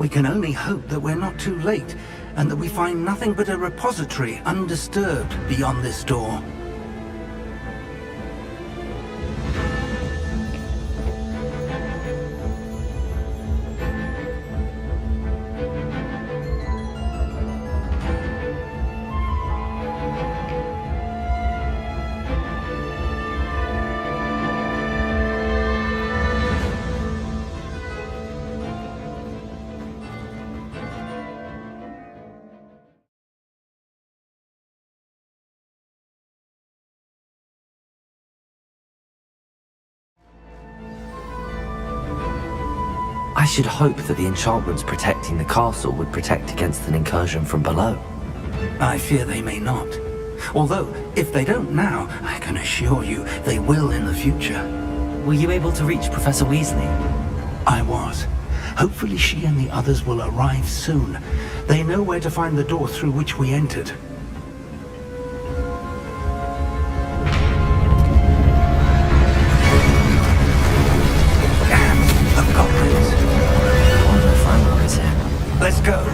We can only hope that we're not too late, and that we find nothing but a repository undisturbed beyond this door. I should hope that the enchantments protecting the castle would protect against an incursion from below. I fear they may not. Although, if they don't now, I can assure you they will in the future. Were you able to reach Professor Weasley? I was. Hopefully she and the others will arrive soon. They know where to find the door through which we entered. Let's go.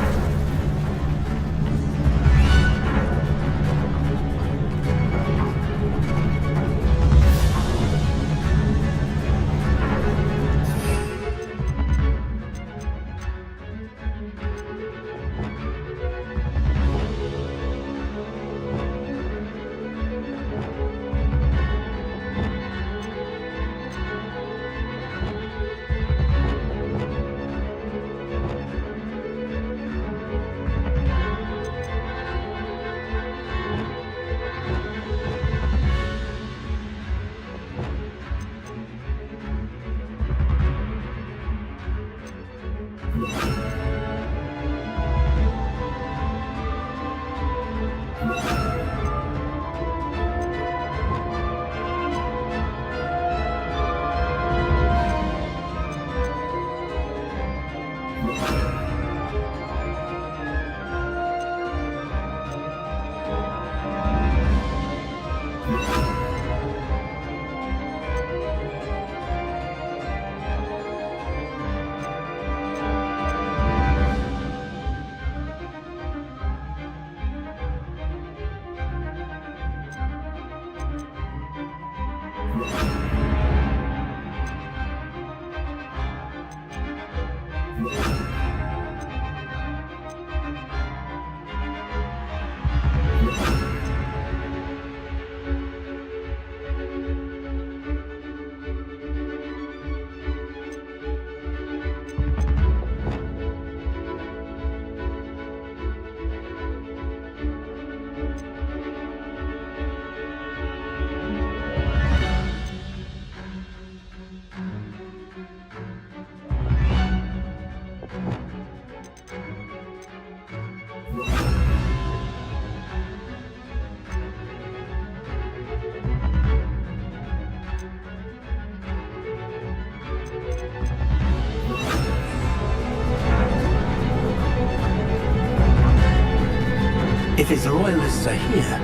If his loyalists are here,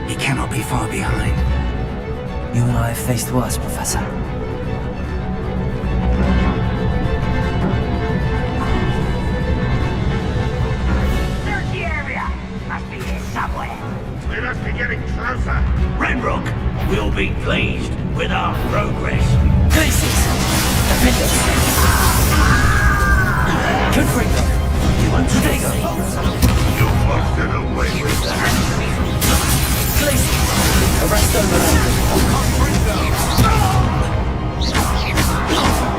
he cannot be far behind. You and I have faced worse, Professor. Search the area! Must be here somewhere. We must be getting closer. Renrock will be pleased with our progress. Places! Defenders! Confringo! You want to take us? You must get away with that. Places! Arrest them!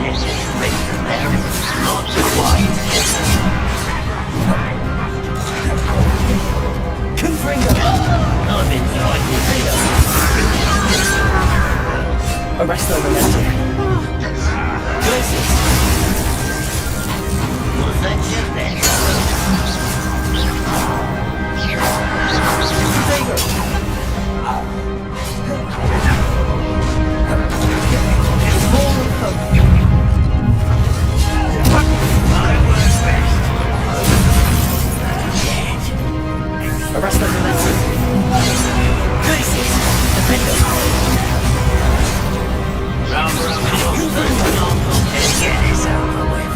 This is Mr. Mary, not quite. Confringo! I'm inside the theater. Arrest them and Places! Was that you then? Arrest them and Places! Defenders! Round, round, get this over with.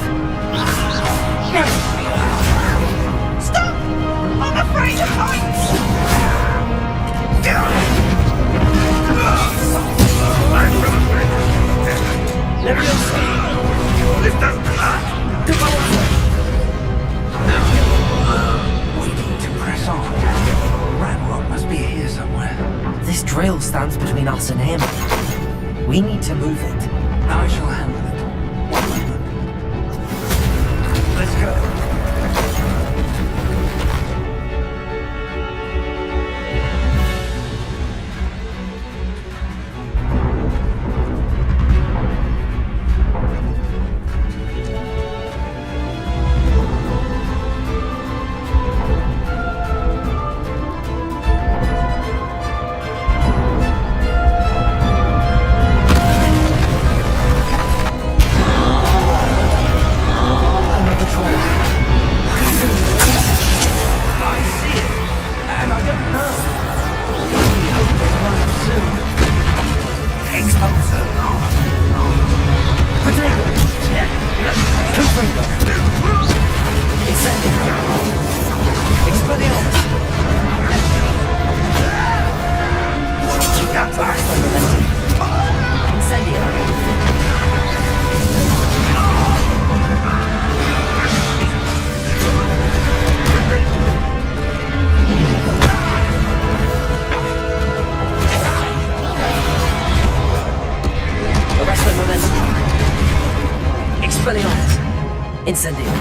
stands between us and him. We need to move it. I shall handle it. One moment. Let's go. Incendio.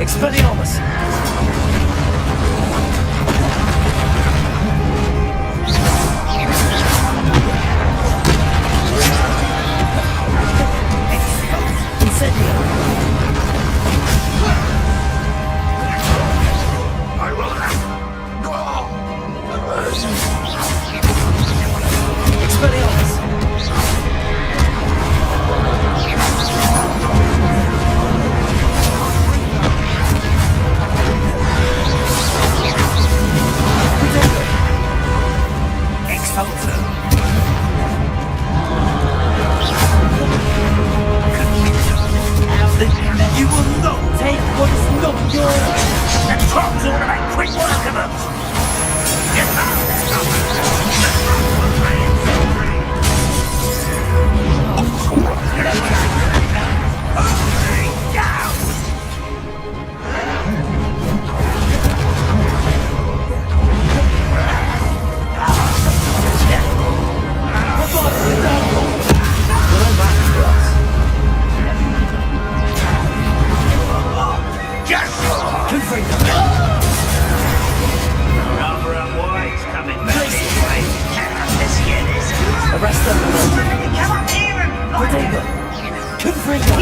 Expelliarmus! You will not take what is not yours! The Trolls ought to make quick work of us! Get back! Arrest them! Come up here and Protego! Confringo!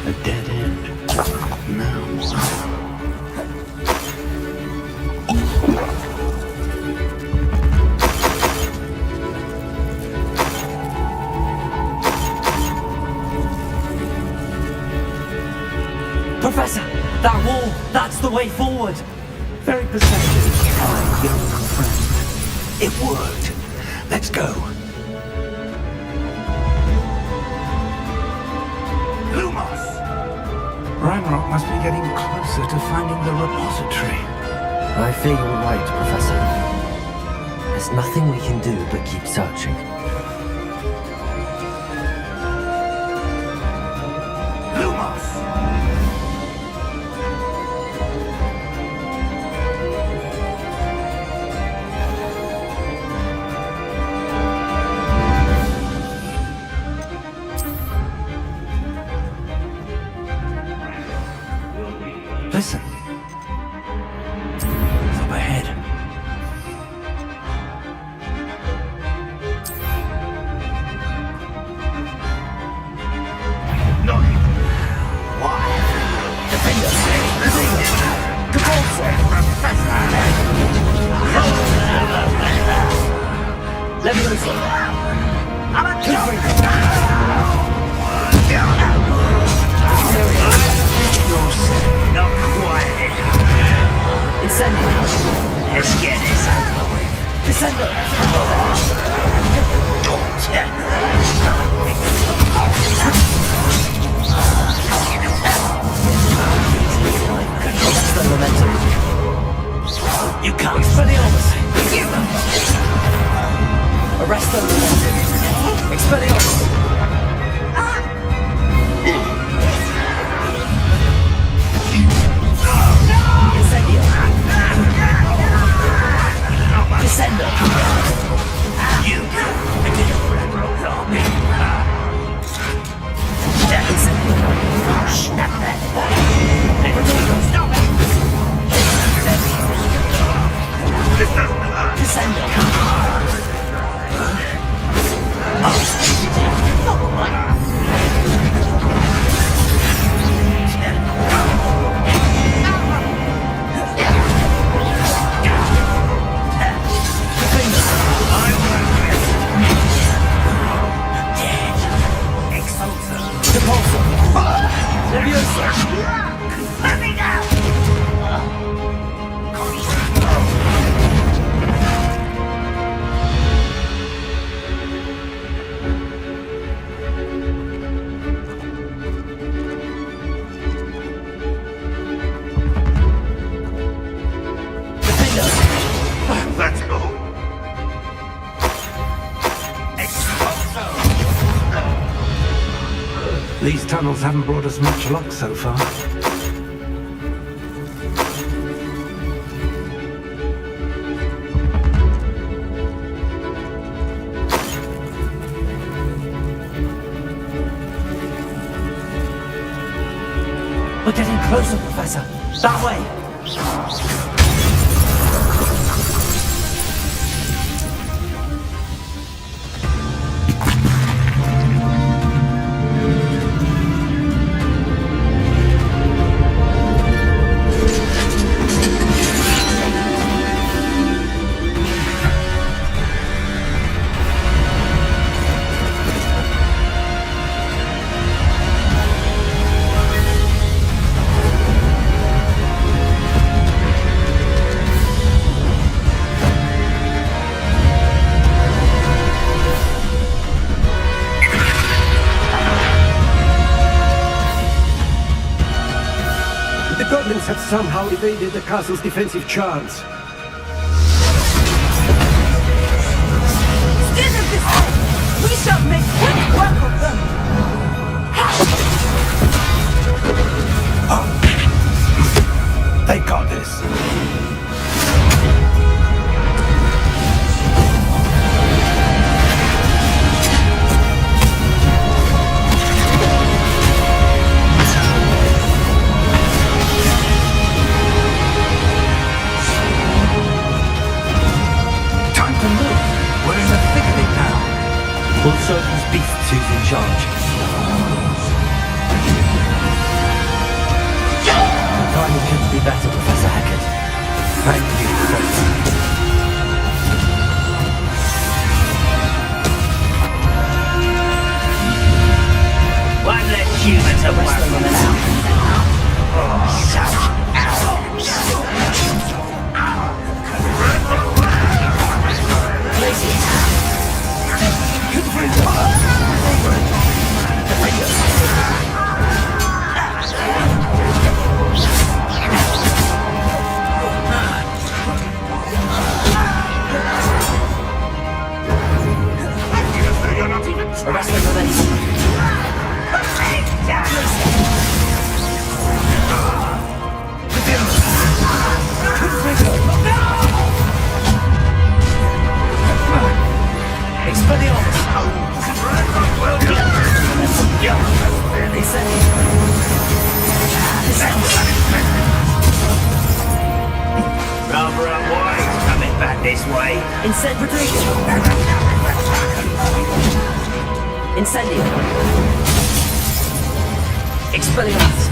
A dead end. Now. Professor! That wall! That's the way forward! Very perceptive, my young friend. It worked. Let's go. Lumos! Ranrock must be getting closer to finding the repository. I fear you're right, Professor. There's nothing we can do but keep searching. Lumos! Listen. It's up ahead. Arrest the momentum. You can't. Expelliarmus. Arrest the momentum. Expelliarmus. Descender! You into your Red Rose army! Snap that! Stop it! Descender! Let's go. These tunnels haven't brought us much luck so far. We're getting closer, Professor. That way. The goblins have somehow evaded the castle's defensive charms. Stand up this way! We shall make quick work of them! They got this. Time to move. We're in the thick of it now. We'll show these beasts who's in charge. Timing couldn't be better, Professor Hackett. Thank you, Professor. One less human to Arrest them worry and about. You're not even Arrest them and Rather unwise coming back this way. Incendio. Expelliarmus.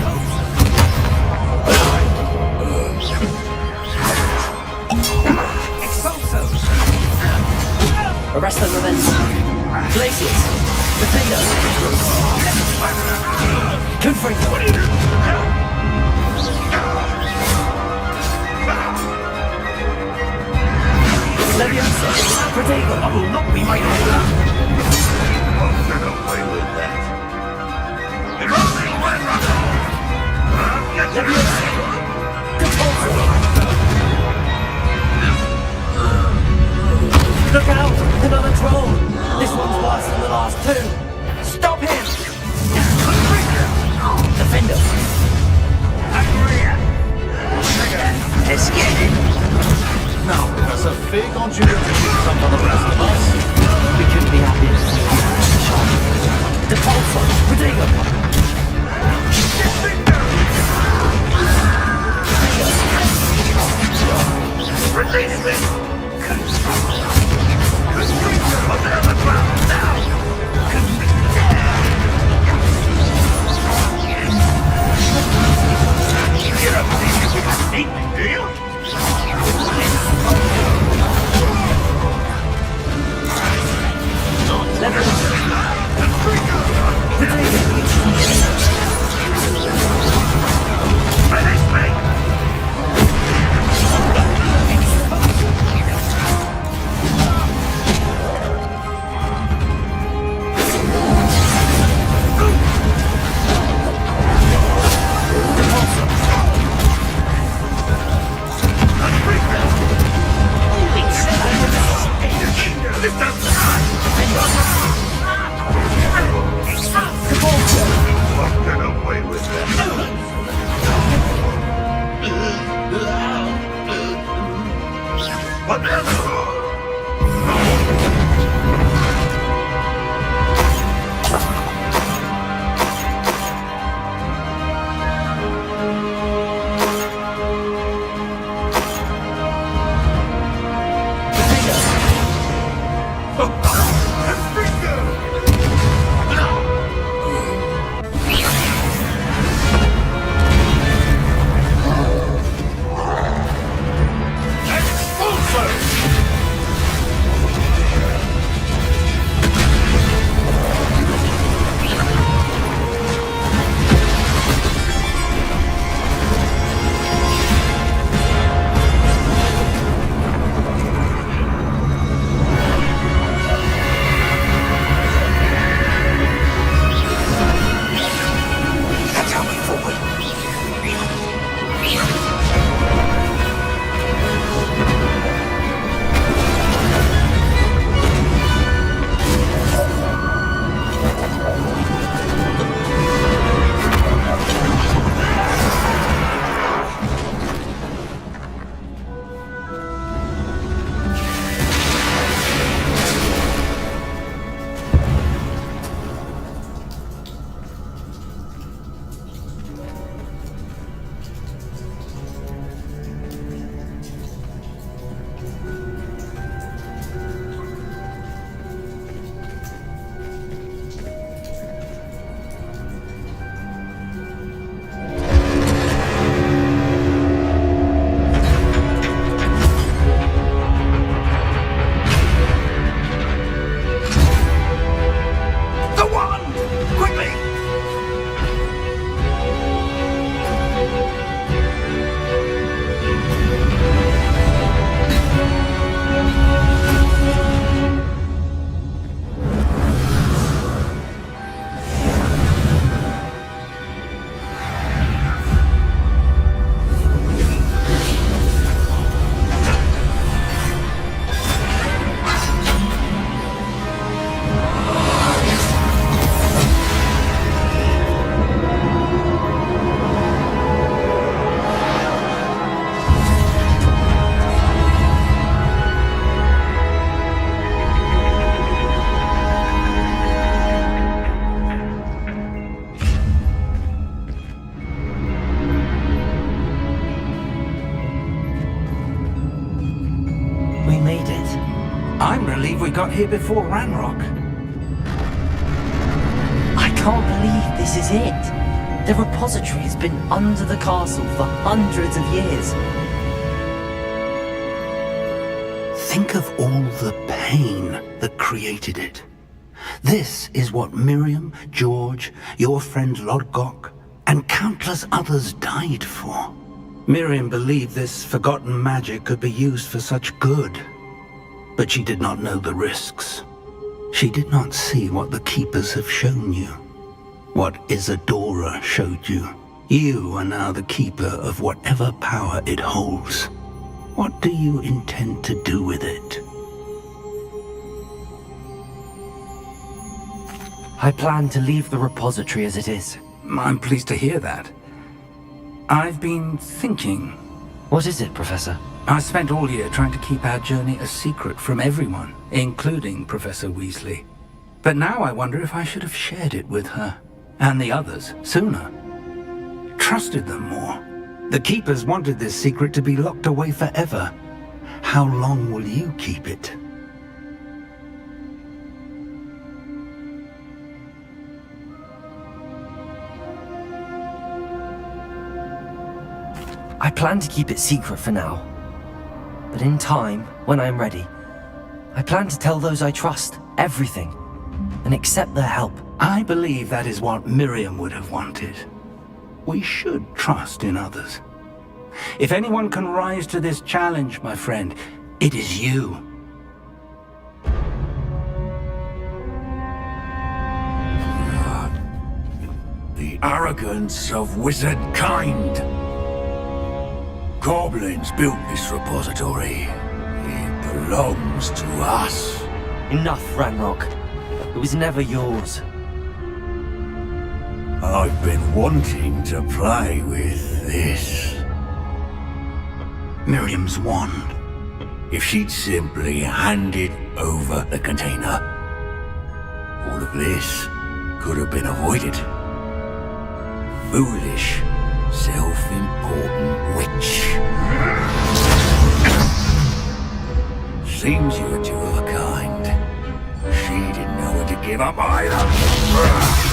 Arrest the momentum. Glaciers. Defender. Confringo. I will not be made over. Won't get away with that. It's only one run. Look out! Another troll! This one's worse than the last two! Stop him! Defender! Let's get it! Now, Professor, fais-quand tu veux some for the rest of us. We couldn't be happier. The Pulsar! Rodrigo! Release me! On the ground now! You don't think you can beat me, do you? Release me! This doesn't won't get away with that. Whatever. I'm relieved we got here before Ranrock. I can't believe this is it. The repository has been under the castle for hundreds of years. Think of all the pain that created it. This is what Miriam, George, your friend Lodgok, and countless others died for. Miriam believed this forgotten magic could be used for such good. but she did not know the risks. She did not see what the Keepers have shown you. What Isadora showed you. You are now the Keeper of whatever power it holds. What do you intend to do with it? I plan to leave the repository as it is. I'm pleased to hear that. I've been thinking. What is it, Professor? I spent all year trying to keep our journey a secret from everyone, including Professor Weasley. But now I wonder if I should have shared it with her, and the others, sooner. Trusted them more. The Keepers wanted this secret to be locked away forever. How long will you keep it? I plan to keep it secret for now. But in time, when I am ready, I plan to tell those I trust everything and accept their help. I believe that is what Miriam would have wanted. We should trust in others. If anyone can rise to this challenge, my friend, it is you. The arrogance of wizard kind. Goblins built this repository. It belongs to us. Enough, Ranrock. It was never yours. I've been wanting to play with this. Miriam's wand. If she'd simply handed over the container, all of this could have been avoided. Foolish, self-important witch. Seems you were two of a kind. She didn't know when to give up either.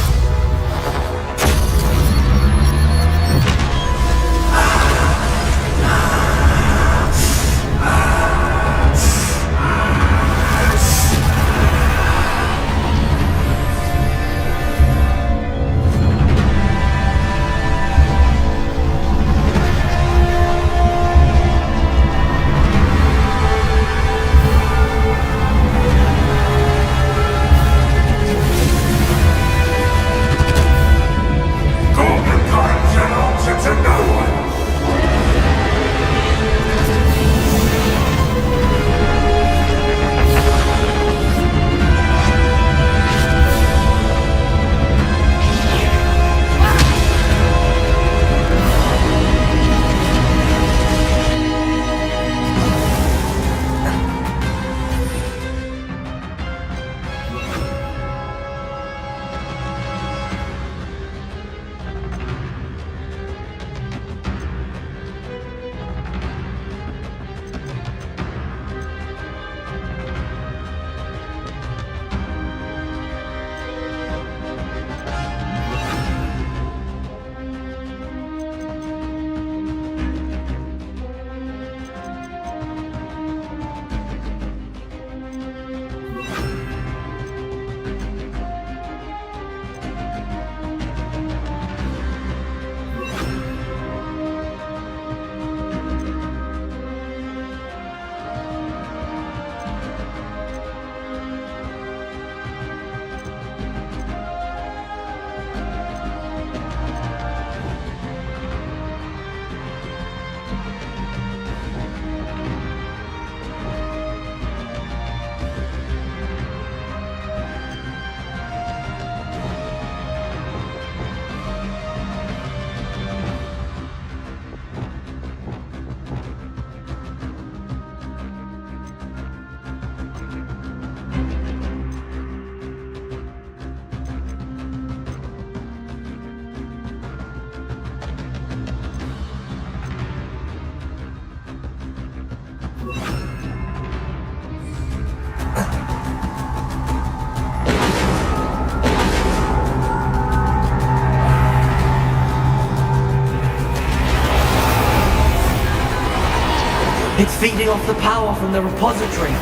It's feeding off the power from the repository.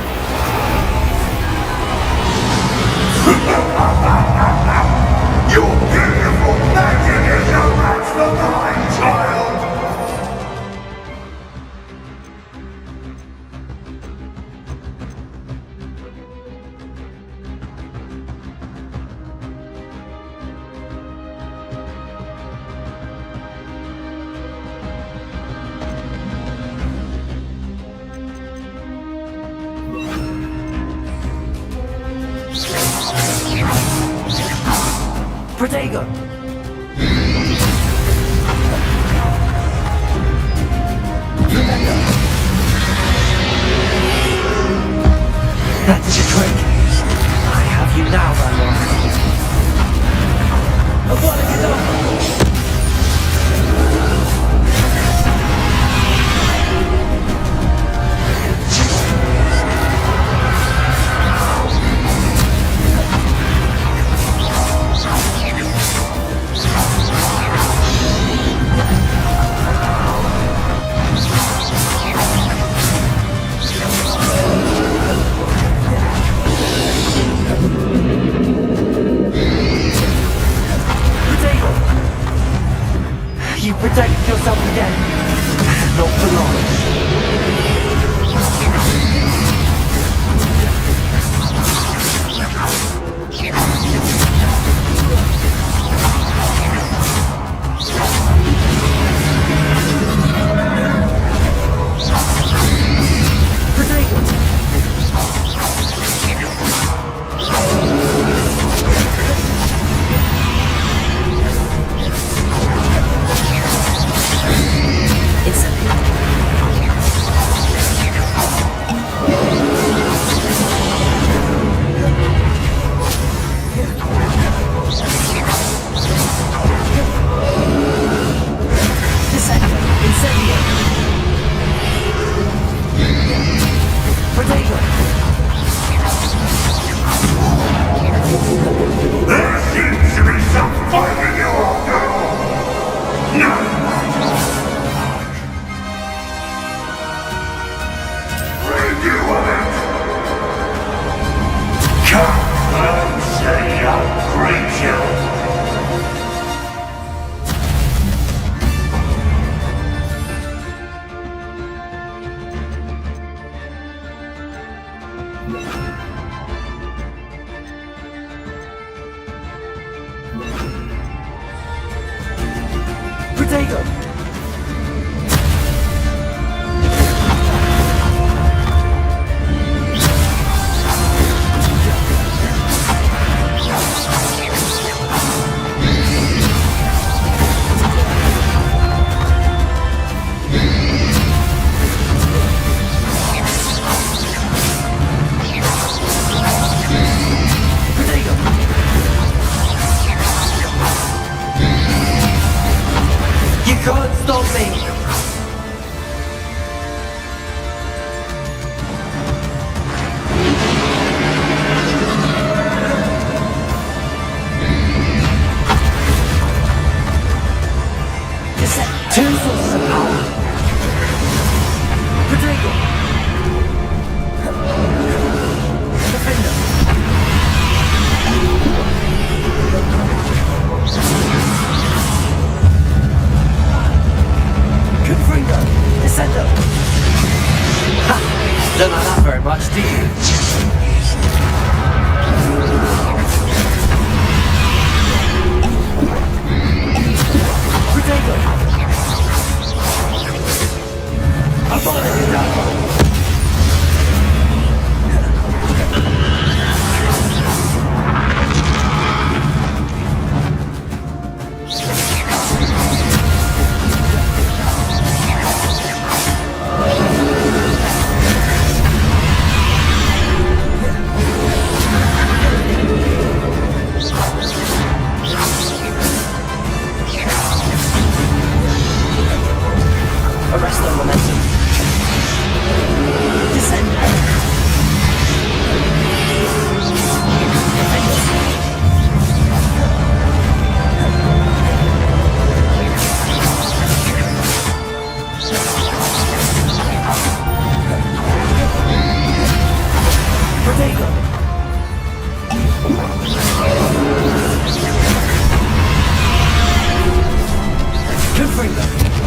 Your beautiful magic is no match for mine, child! Protego! That did the trick. I have you now, Ranrock. What have you done? You protected yourself again. Not for long. There seems to be some fighting you after all. No. Bring you of it. Come and say I'll greet you. Protego! You can't stop me! You set two sources of power. Protego! Defender! Confringo! Descendo! Ha! Don't like that very much, do you? Protego! Abolish! Arrest the momentum. Descend. Protego. Confringo.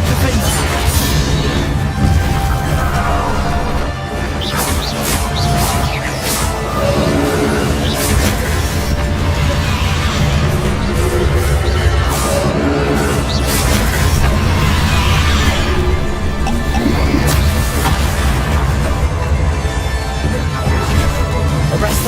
Defender. Arrest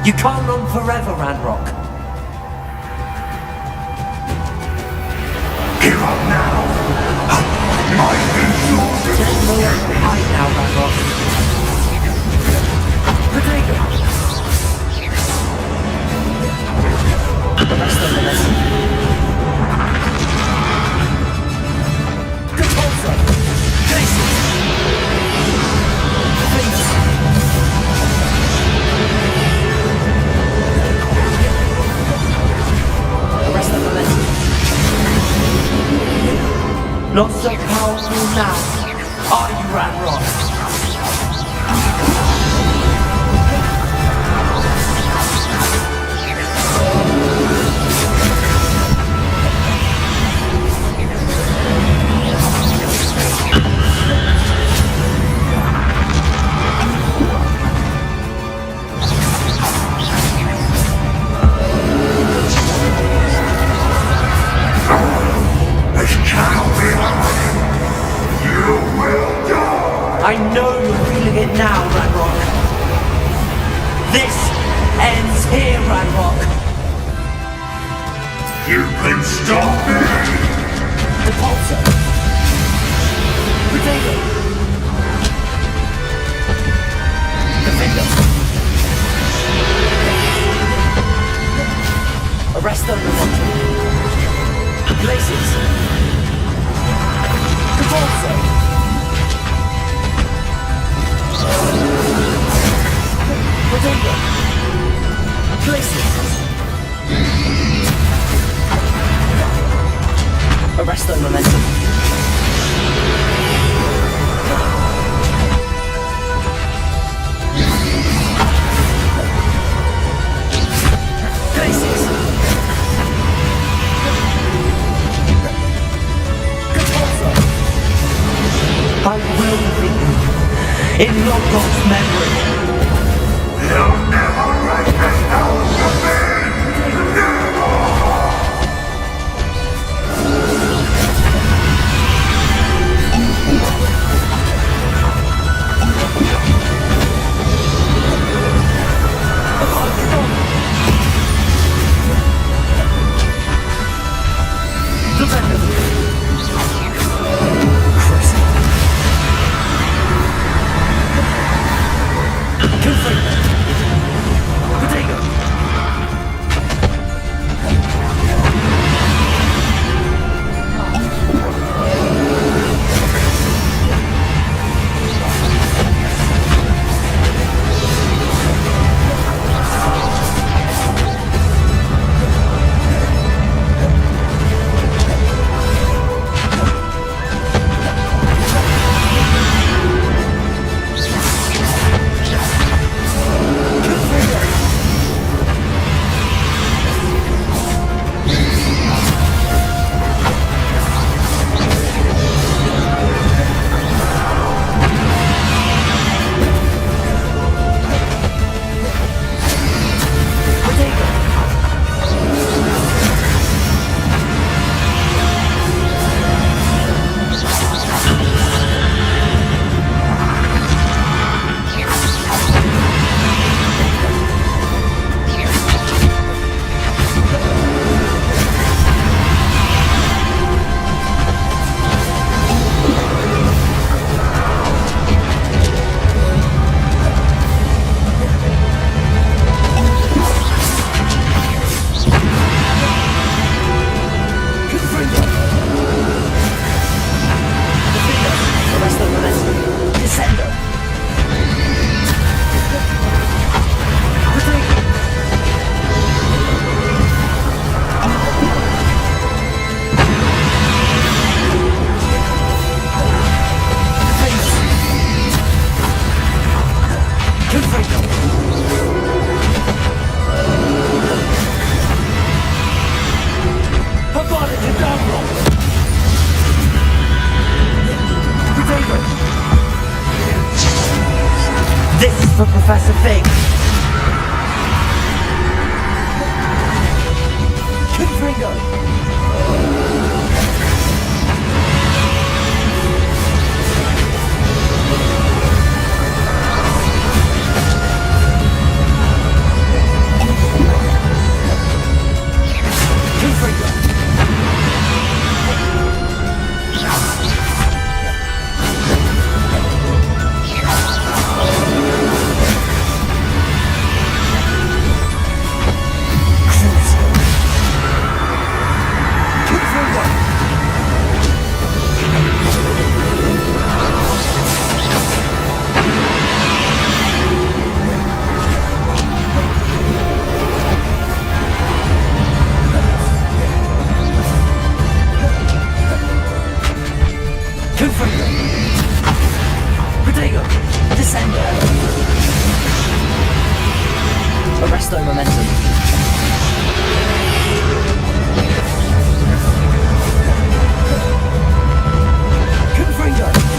You can't run forever, Ranrock. Give up now! My resources! There's nowhere to hide now, Ranrock. Protego! The rest of the lesson. Repulsor! Glacius! Face! The rest of the lesson. Not so powerful now, are you, Ranrock? I know you're feeling it now, Ranrock. This ends here, Ranrock. You can stop me! Repulsor. Protego. Defender. Arresto Remonto. Glacius. Repulsor. Protego. Glacius. Arresto Momentum. Glacius. Repulsor. I will bring you in Logos memory. You'll never write this down for me! Never! for Professor Fig. Confringo. slow momentum. Confringo!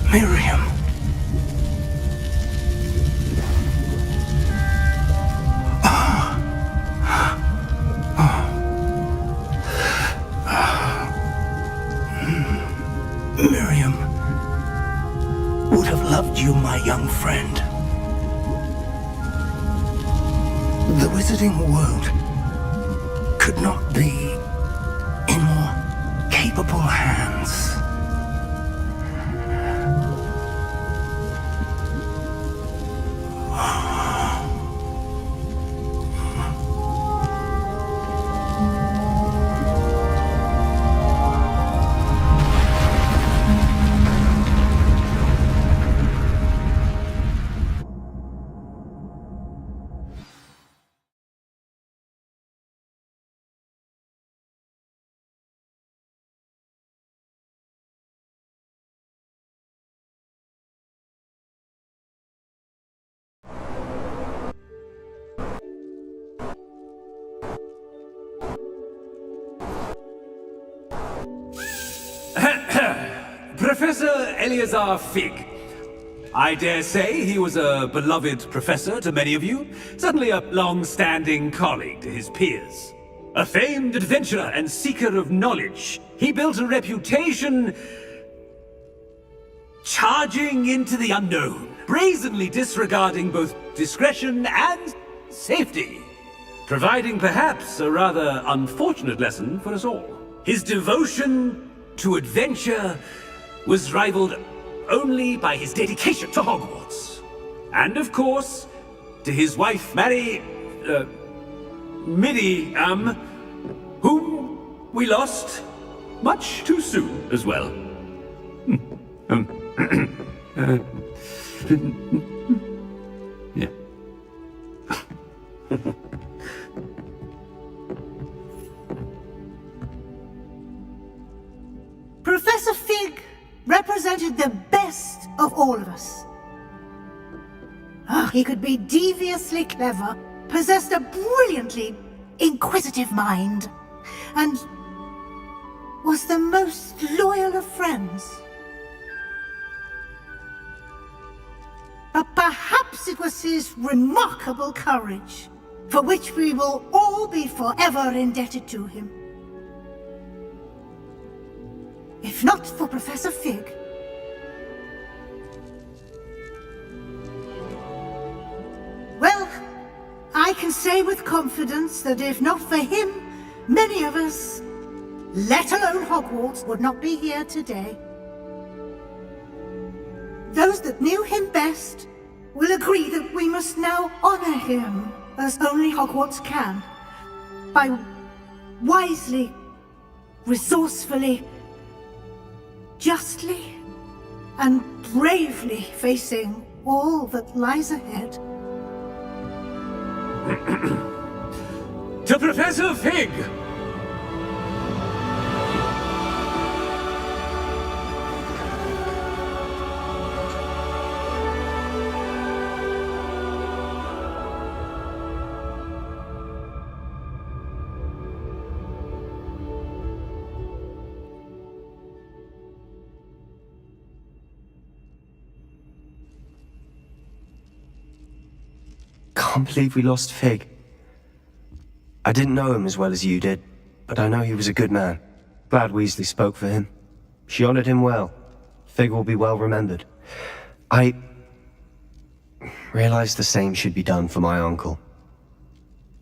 Miriam. Miriam would have loved you, my young friend. The wizarding world could not be in more capable hands. Professor Eleazar Fig. I dare say he was a beloved professor to many of you, certainly a long-standing colleague to his peers. A famed adventurer and seeker of knowledge, he built a reputation charging into the unknown, brazenly disregarding both discretion and safety, providing perhaps a rather unfortunate lesson for us all. His devotion to adventure was rivaled only by his dedication to Hogwarts. And of course, to his wife, Midi, whom we lost much too soon as well. Yeah. Professor Fig represented the best of all of us. He could be deviously clever, possessed a brilliantly inquisitive mind, and was the most loyal of friends. But perhaps it was his remarkable courage, for which we will all be forever indebted to him. if not for Professor Fig. Well, I can say with confidence that if not for him, many of us, let alone Hogwarts, would not be here today. Those that knew him best will agree that we must now honor him as only Hogwarts can, by wisely, resourcefully, justly, and bravely facing all that lies ahead. To Professor Fig! Can't believe we lost Fig. I didn't know him as well as you did, but I know he was a good man. Glad Weasley spoke for him. She honored him well. Fig will be well remembered. I realized the same should be done for my uncle.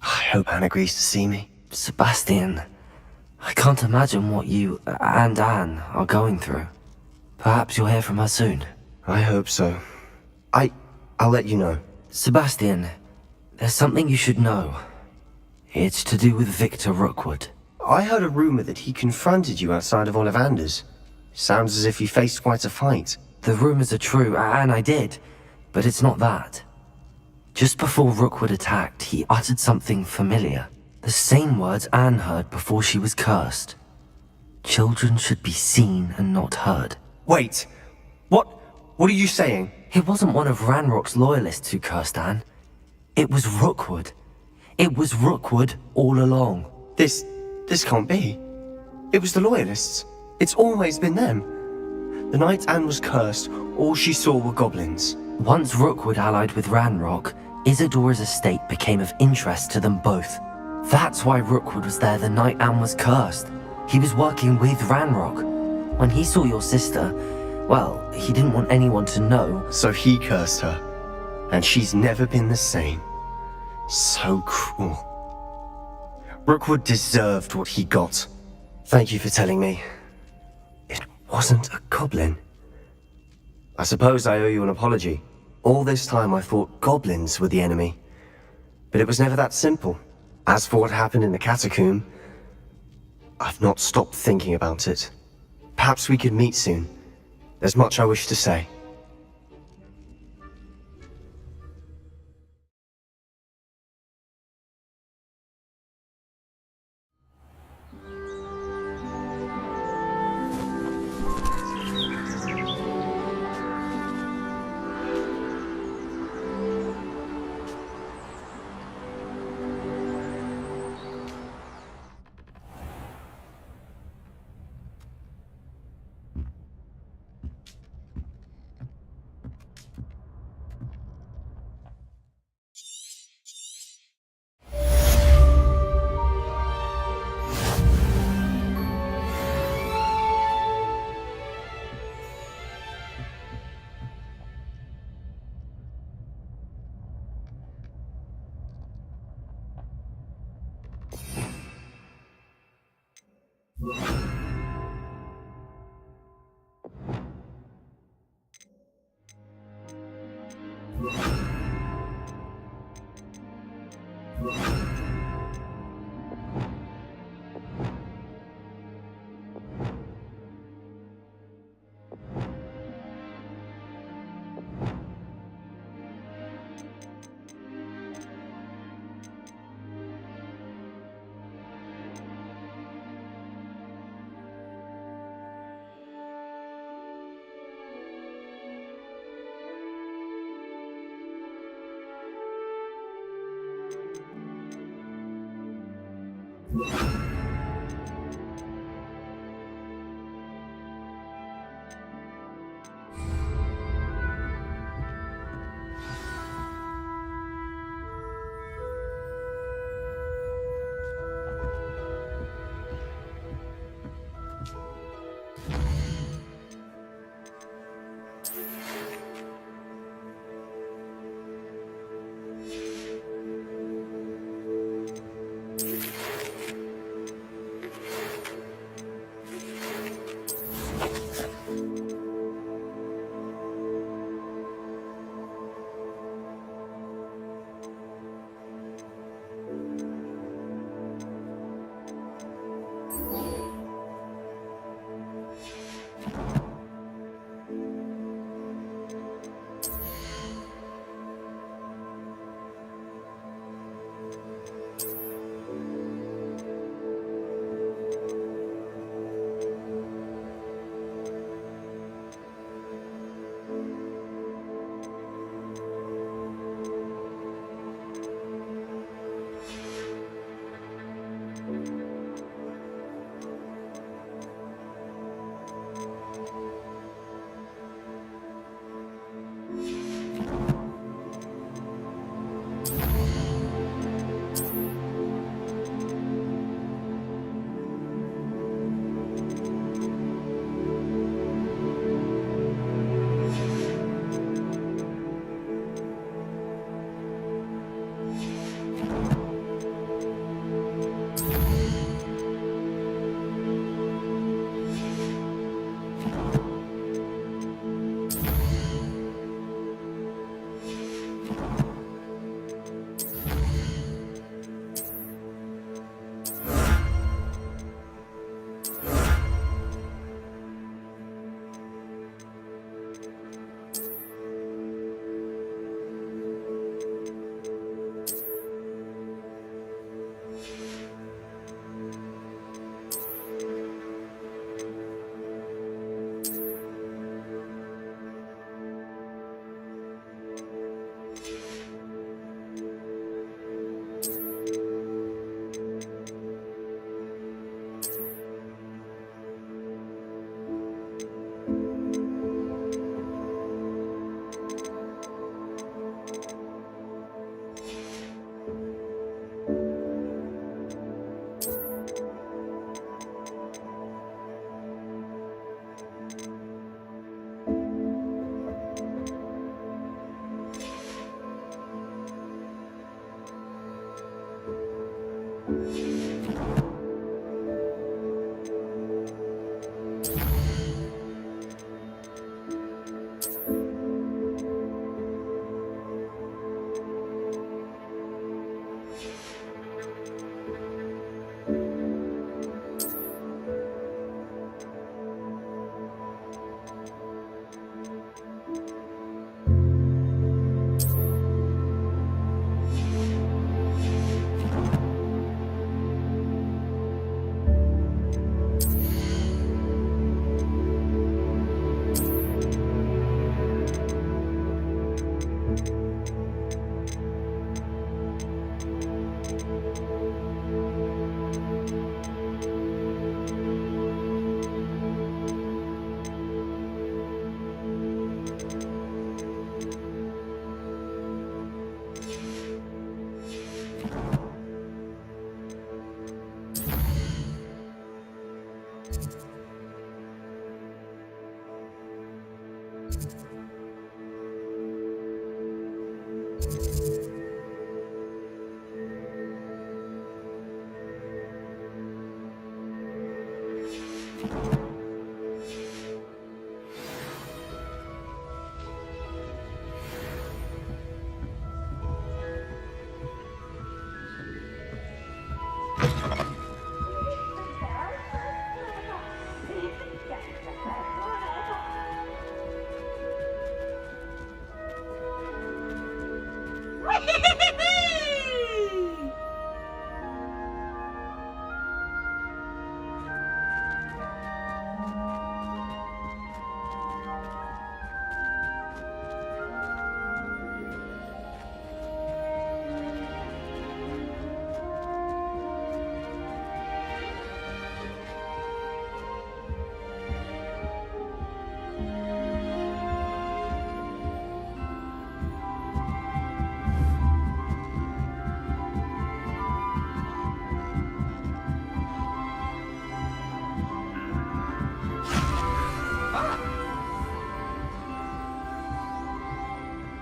I hope Anne agrees to see me. Sebastian, I can't imagine what you and Anne are going through. Perhaps you'll hear from her soon. I hope so. I'll let you know. Sebastian, there's something you should know. It's to do with Victor Rookwood. I heard a rumor that he confronted you outside of Ollivander's. Sounds as if you faced quite a fight. The rumors are true, and I did, but it's not that. Just before Rookwood attacked, he uttered something familiar. The same words Anne heard before she was cursed. Children should be seen and not heard. Wait! What are you saying? It wasn't one of Ranrock's loyalists who cursed Anne. It was Rookwood. It was Rookwood all along. This can't be. It was the loyalists. It's always been them. The night Anne was cursed, all she saw were goblins. Once Rookwood allied with Ranrock, Isadora's estate became of interest to them both. That's why Rookwood was there the night Anne was cursed. He was working with Ranrock. When he saw your sister, well, he didn't want anyone to know. So he cursed her. And she's never been the same. So cruel. Rookwood deserved what he got. Thank you for telling me. It wasn't a goblin. I suppose I owe you an apology. All this time I thought goblins were the enemy. But it was never that simple. As for what happened in the catacomb, I've not stopped thinking about it. Perhaps we could meet soon. There's much I wish to say.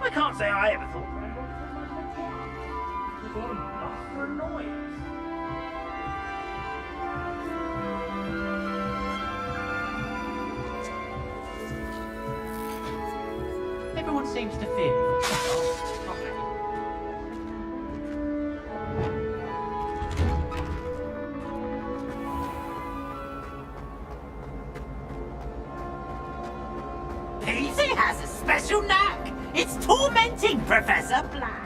I can't say I ever thought Randall was much of a bluster and noise. Everyone seems to fear me. Peasy has a special knack. It's tormenting Professor Black.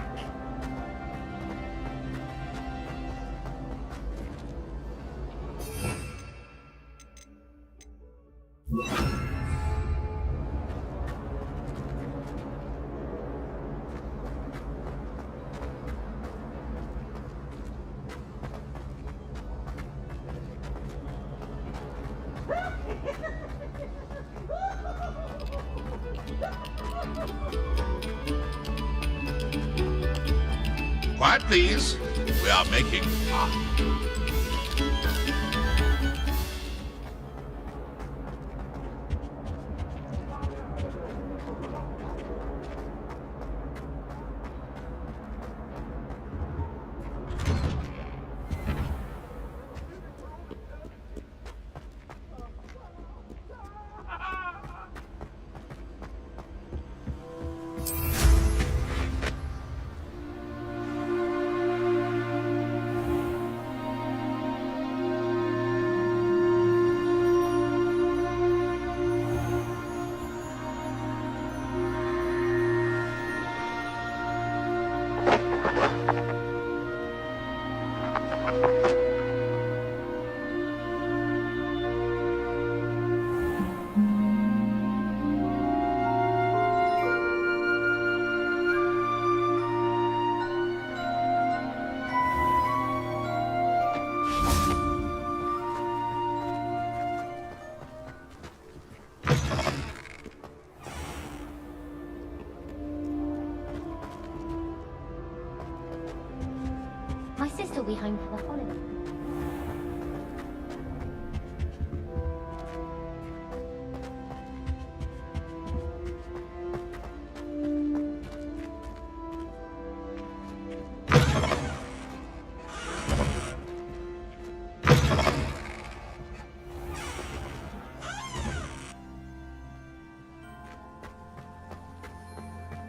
Quiet, please. We are making fun. My sister will be home for the holiday.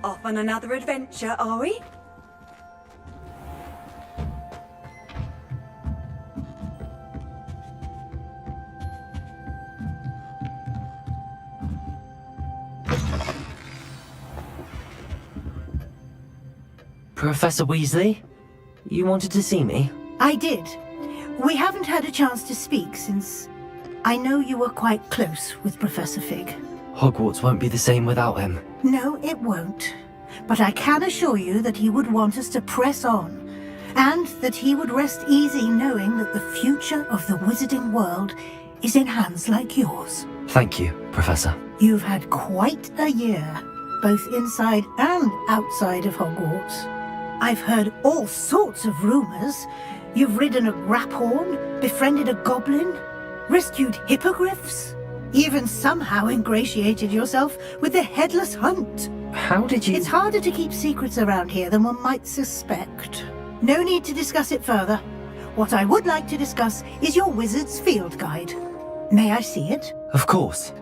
Off on another adventure, are we? Professor Weasley? You wanted to see me? I did. We haven't had a chance to speak since I know you were quite close with Professor Fig. Hogwarts won't be the same without him. No, it won't. But I can assure you that he would want us to press on, and that he would rest easy knowing that the future of the wizarding world is in hands like yours. Thank you, Professor. You've had quite a year, both inside and outside of Hogwarts. I've heard all sorts of rumors. You've ridden a graphorn, befriended a goblin, rescued hippogriffs, even somehow ingratiated yourself with the headless hunt. How did you... It's harder to keep secrets around here than one might suspect. No need to discuss it further. What I would like to discuss is your wizard's field guide. May I see it? Of course.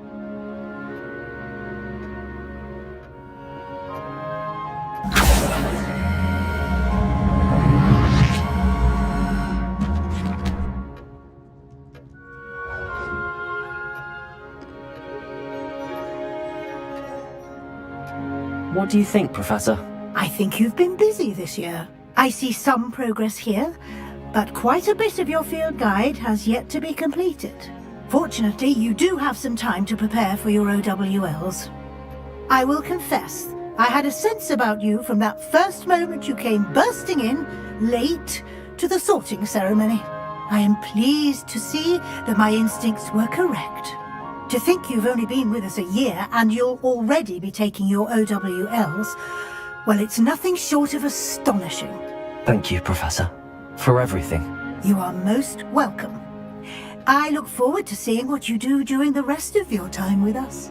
What do you think, Professor? I think you've been busy this year. I see some progress here, but quite a bit of your field guide has yet to be completed. Fortunately, you do have some time to prepare for your OWLs. I will confess, I had a sense about you from that first moment you came bursting in, late, to the sorting ceremony. I am pleased to see that my instincts were correct. To think you've only been with us a year and you'll already be taking your OWLs, well, it's nothing short of astonishing. Thank you, Professor, for everything. You are most welcome. I look forward to seeing what you do during the rest of your time with us.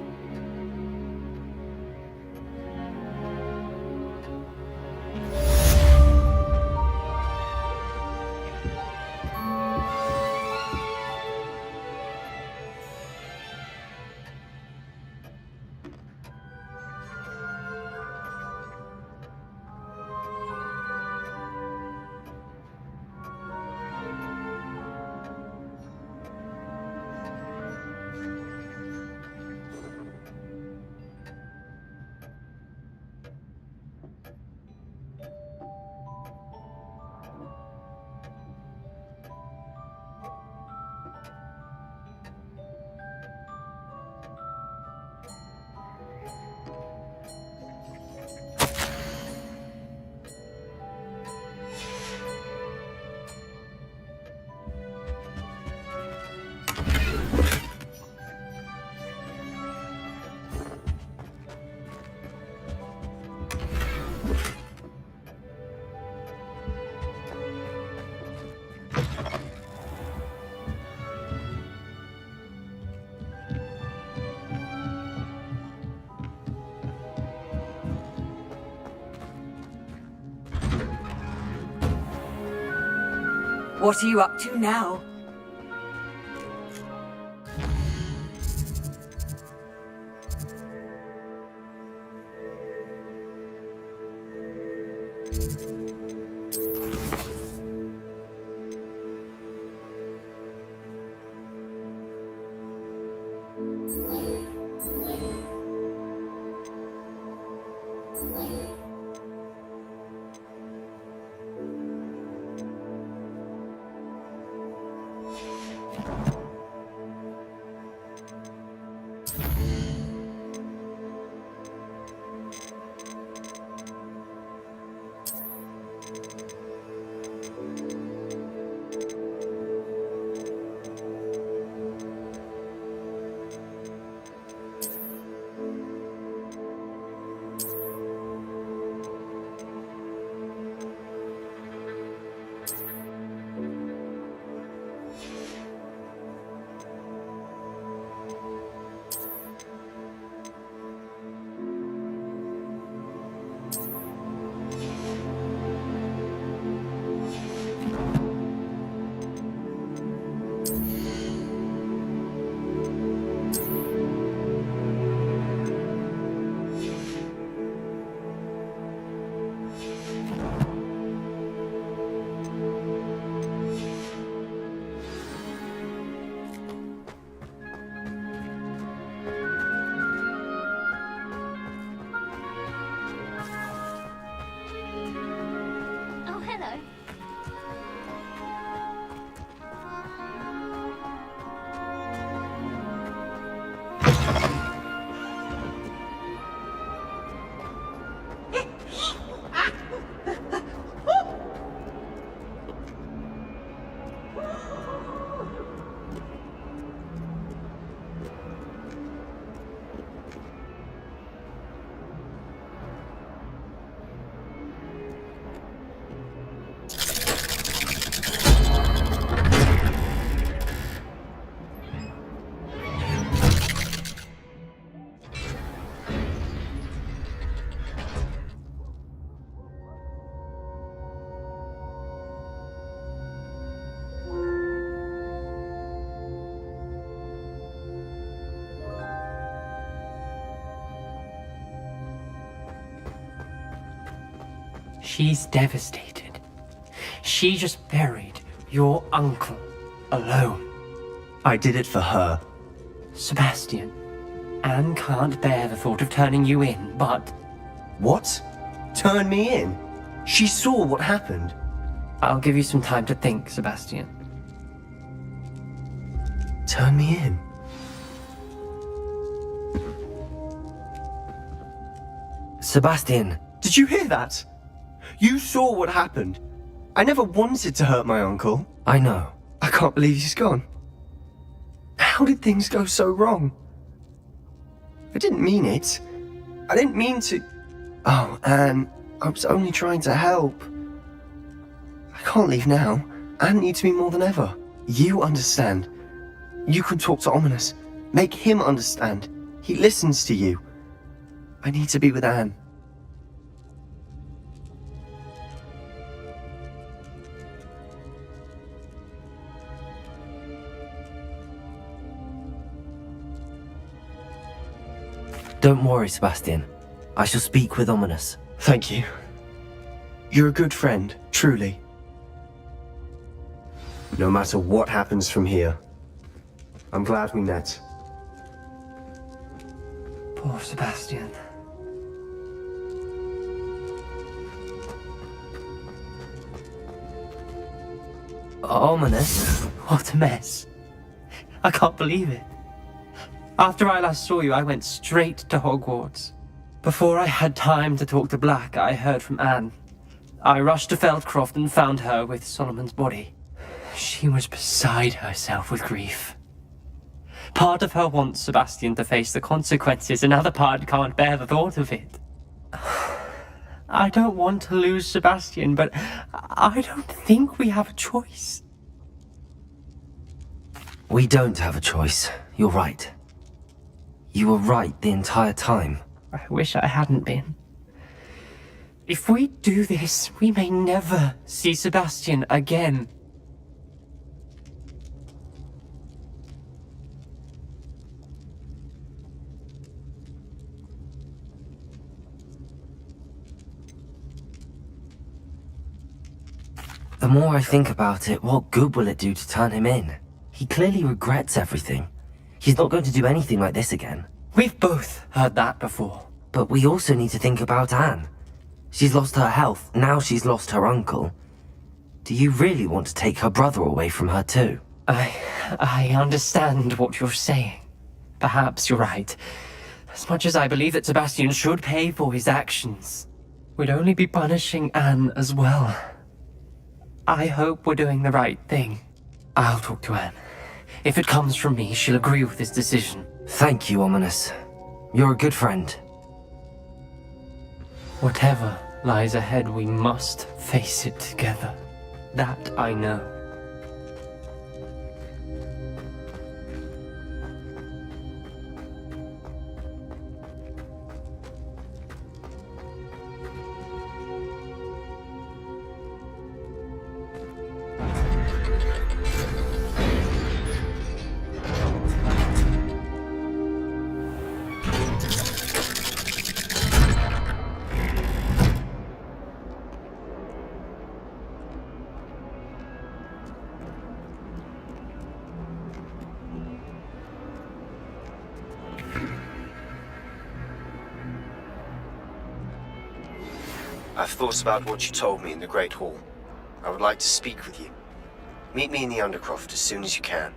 What are you up to now? She's devastated. She just buried your uncle alone. I did it for her. Sebastian, Anne can't bear the thought of turning you in, but... What? Turn me in? She saw what happened. I'll give you some time to think, Sebastian. Turn me in? Sebastian! Did you hear that? You saw what happened. I never wanted to hurt my uncle. I know. I can't believe he's gone. How did things go so wrong? I didn't mean it. I didn't mean to... Oh, Anne, I was only trying to help. I can't leave now. Anne needs me more than ever. You understand. You can talk to Ominous. Make him understand. He listens to you. I need to be with Anne. Don't worry, Sebastian. I shall speak with Ominous. Thank you. You're a good friend, truly. No matter what happens from here, I'm glad we met. Poor Sebastian. Ominous? What a mess. I can't believe it. After I last saw you, I went straight to Hogwarts. Before I had time to talk to Black, I heard from Anne. I rushed to Feldcroft and found her with Solomon's body. She was beside herself with grief. Part of her wants Sebastian to face the consequences, another part can't bear the thought of it. I don't want to lose Sebastian, but I don't think we have a choice. We don't have a choice. You're right. You were right the entire time. I wish I hadn't been. If we do this, we may never see Sebastian again. The more I think about it, what good will it do to turn him in? He clearly regrets everything. He's not going to do anything like this again. We've both heard that before. But we also need to think about Anne. She's lost her health, now she's lost her uncle. Do you really want to take her brother away from her too? I understand what you're saying. Perhaps you're right. As much as I believe that Sebastian should pay for his actions, we'd only be punishing Anne as well. I hope we're doing the right thing. I'll talk to Anne. If it comes from me, she'll agree with this decision. Thank you, Ominous. You're a good friend. Whatever lies ahead, we must face it together. That I know. I've thought about what you told me in the Great Hall. I would like to speak with you. Meet me in the Undercroft as soon as you can.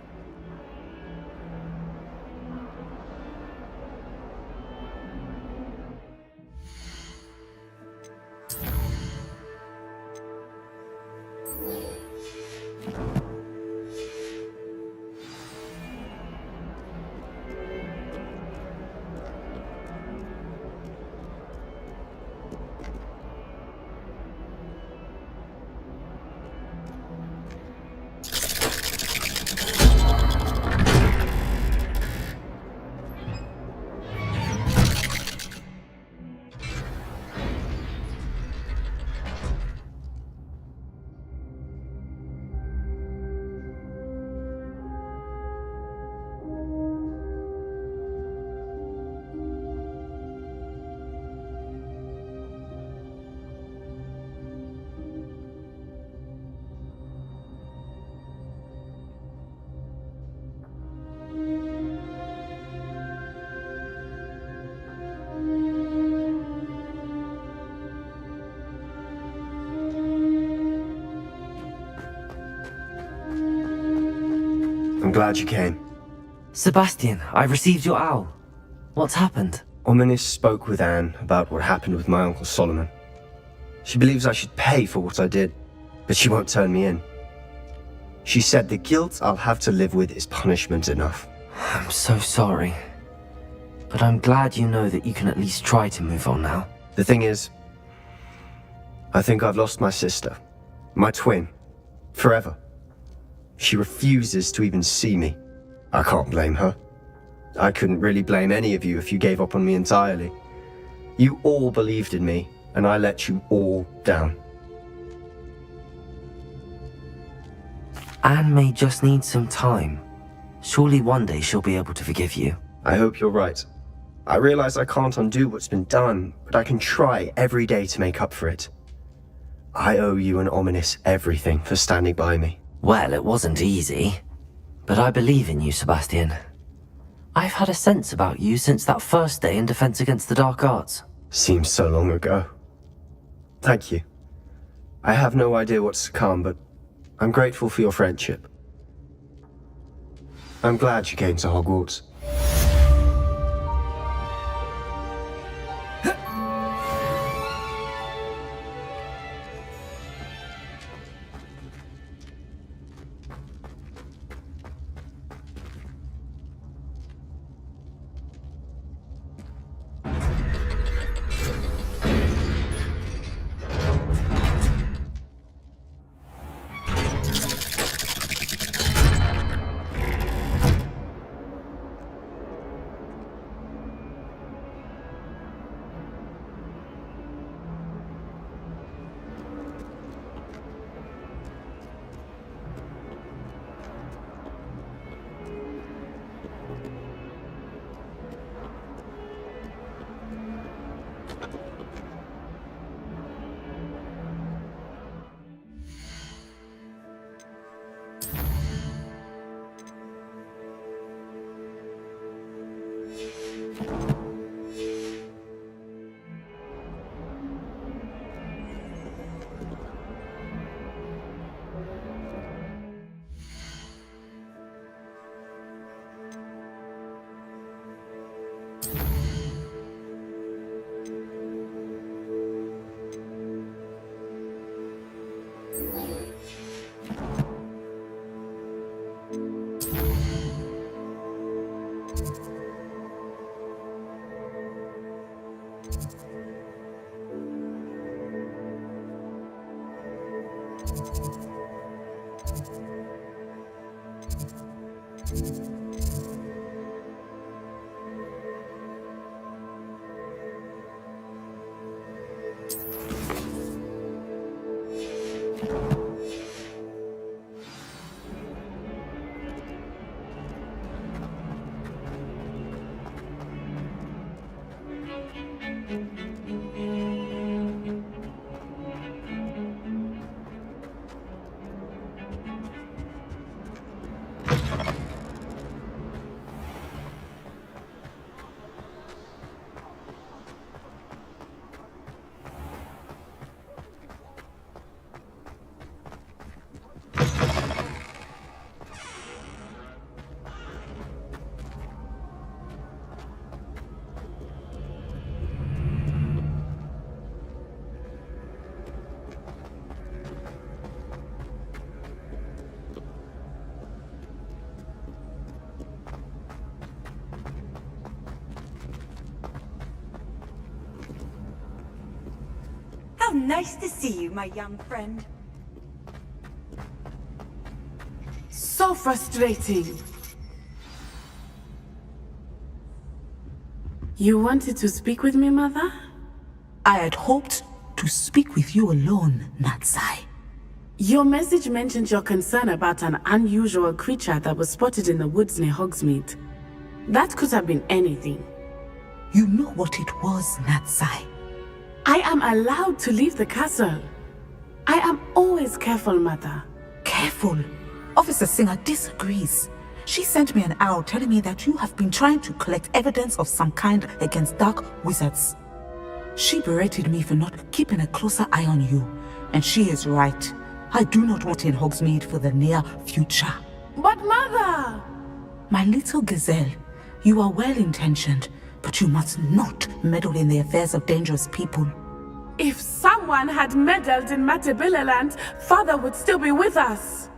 glad you came. Sebastian, I received your owl. What's happened? Ominis spoke with Anne about what happened with my Uncle Solomon. She believes I should pay for what I did, but she won't turn me in. She said the guilt I'll have to live with is punishment enough. I'm so sorry. But I'm glad you know that you can at least try to move on now. The thing is, I think I've lost my sister, my twin, forever. She refuses to even see me. I can't blame her. I couldn't really blame any of you if you gave up on me entirely. You all believed in me, and I let you all down. Anne may just need some time. Surely one day she'll be able to forgive you. I hope you're right. I realize I can't undo what's been done, but I can try every day to make up for it. I owe you and Ominis everything for standing by me. Well, it wasn't easy. But I believe in you, Sebastian. I've had a sense about you since that first day in Defense Against the Dark Arts. Seems so long ago. Thank you. I have no idea what's to come, but I'm grateful for your friendship. I'm glad you came to Hogwarts. How nice to see you, my young friend. So frustrating. You wanted to speak with me, Mother? I had hoped to speak with you alone, Natsai. Your message mentioned your concern about an unusual creature that was spotted in the woods near Hogsmeade. That could have been anything. You know what it was, Natsai. I am allowed to leave the castle. I am always careful, Mother. Careful? Officer Singer disagrees. She sent me an owl telling me that you have been trying to collect evidence of some kind against dark wizards. She berated me for not keeping a closer eye on you, and she is right. I do not want in Hogsmeade for the near future. But Mother! My little gazelle, you are well-intentioned, but you must not meddle in the affairs of dangerous people. If someone had meddled in Matabeleland, Father would still be with us.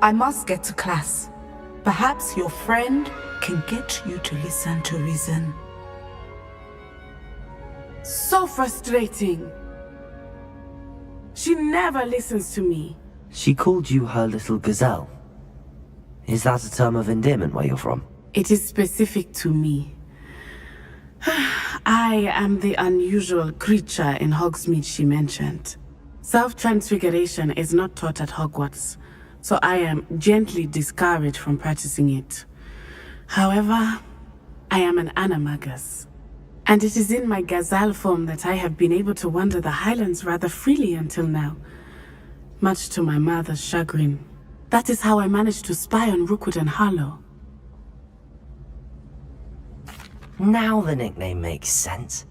I must get to class. Perhaps your friend can get you to listen to reason. So frustrating. She never listens to me. She called you her little gazelle. Is that a term of endearment where you're from? It is specific to me. I am the unusual creature in Hogsmeade she mentioned. Self-transfiguration is not taught at Hogwarts, so I am gently discouraged from practicing it. However, I am an animagus, and it is in my gazelle form that I have been able to wander the Highlands rather freely until now, much to my mother's chagrin. That is how I managed to spy on Rookwood and Harlow. Now the nickname makes sense.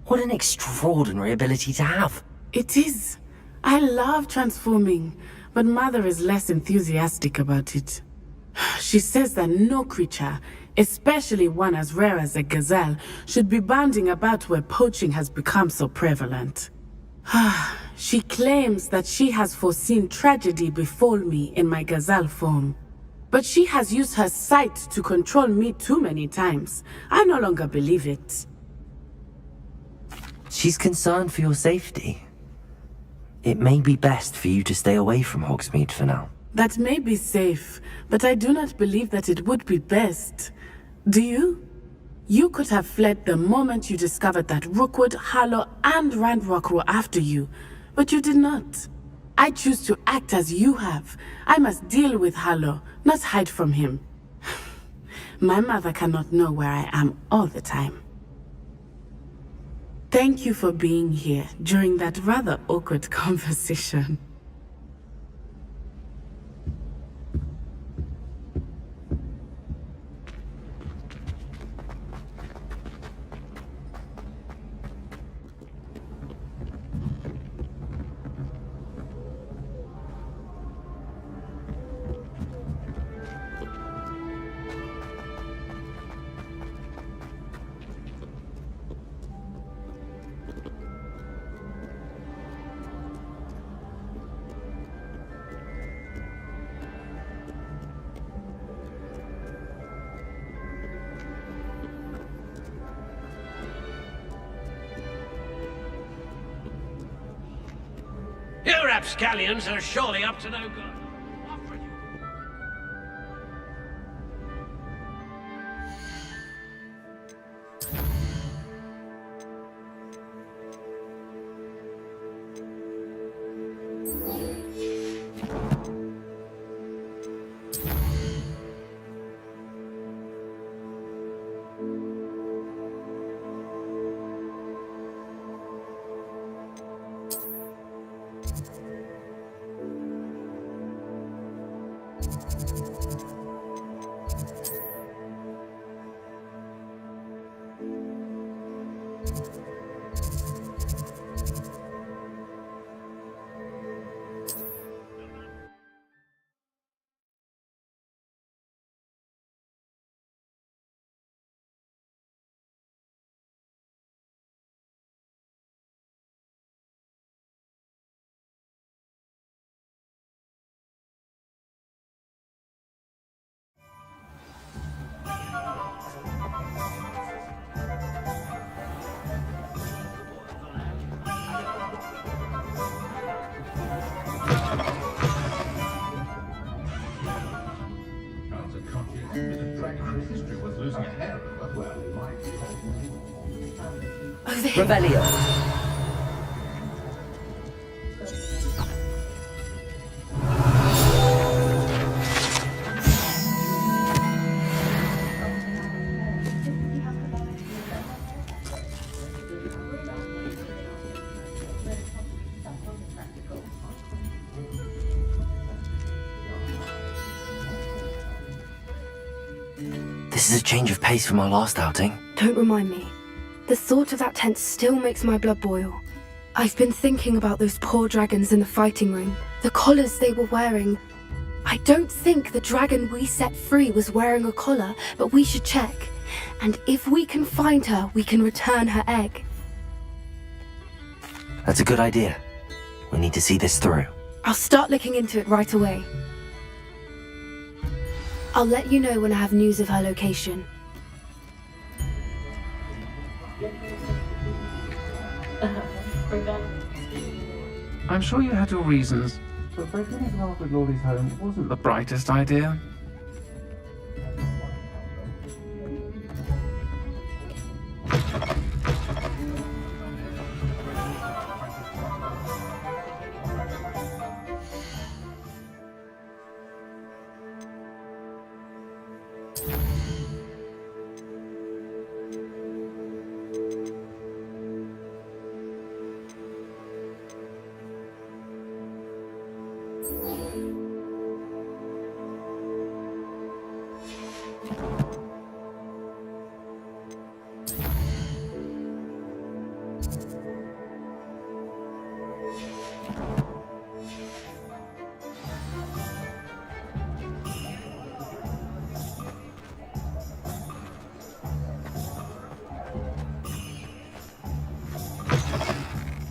What an extraordinary ability to have. It is. I love transforming, but Mother is less enthusiastic about it. She says that no creature, especially one as rare as a gazelle, should be bounding about where poaching has become so prevalent. She claims that she has foreseen tragedy befall me in my gazelle form. But she has used her sight to control me too many times. I no longer believe it. She's concerned for your safety. It may be best for you to stay away from Hogsmeade for now. That may be safe, but I do not believe that it would be best. Do you? You could have fled the moment you discovered that Rookwood, Harlow, and Ranrock were after you, but you did not. I choose to act as you have. I must deal with Harlow, not hide from him. My mother cannot know where I am all the time. Thank you for being here during that rather awkward conversation. You rapscallions are surely up to no good. Revelio. This is a change of pace from our last outing. Don't remind me. The thought of that tent still makes my blood boil. I've been thinking about those poor dragons in the fighting ring, the collars they were wearing, I don't think the dragon we set free was wearing a collar, but we should check. And if we can find her, we can return her egg. That's a good idea. We need to see this through. I'll start looking into it right away. I'll let you know when I have news of her location. I'm sure you had your reasons, but breaking his Alfred Lawley's home wasn't the brightest idea.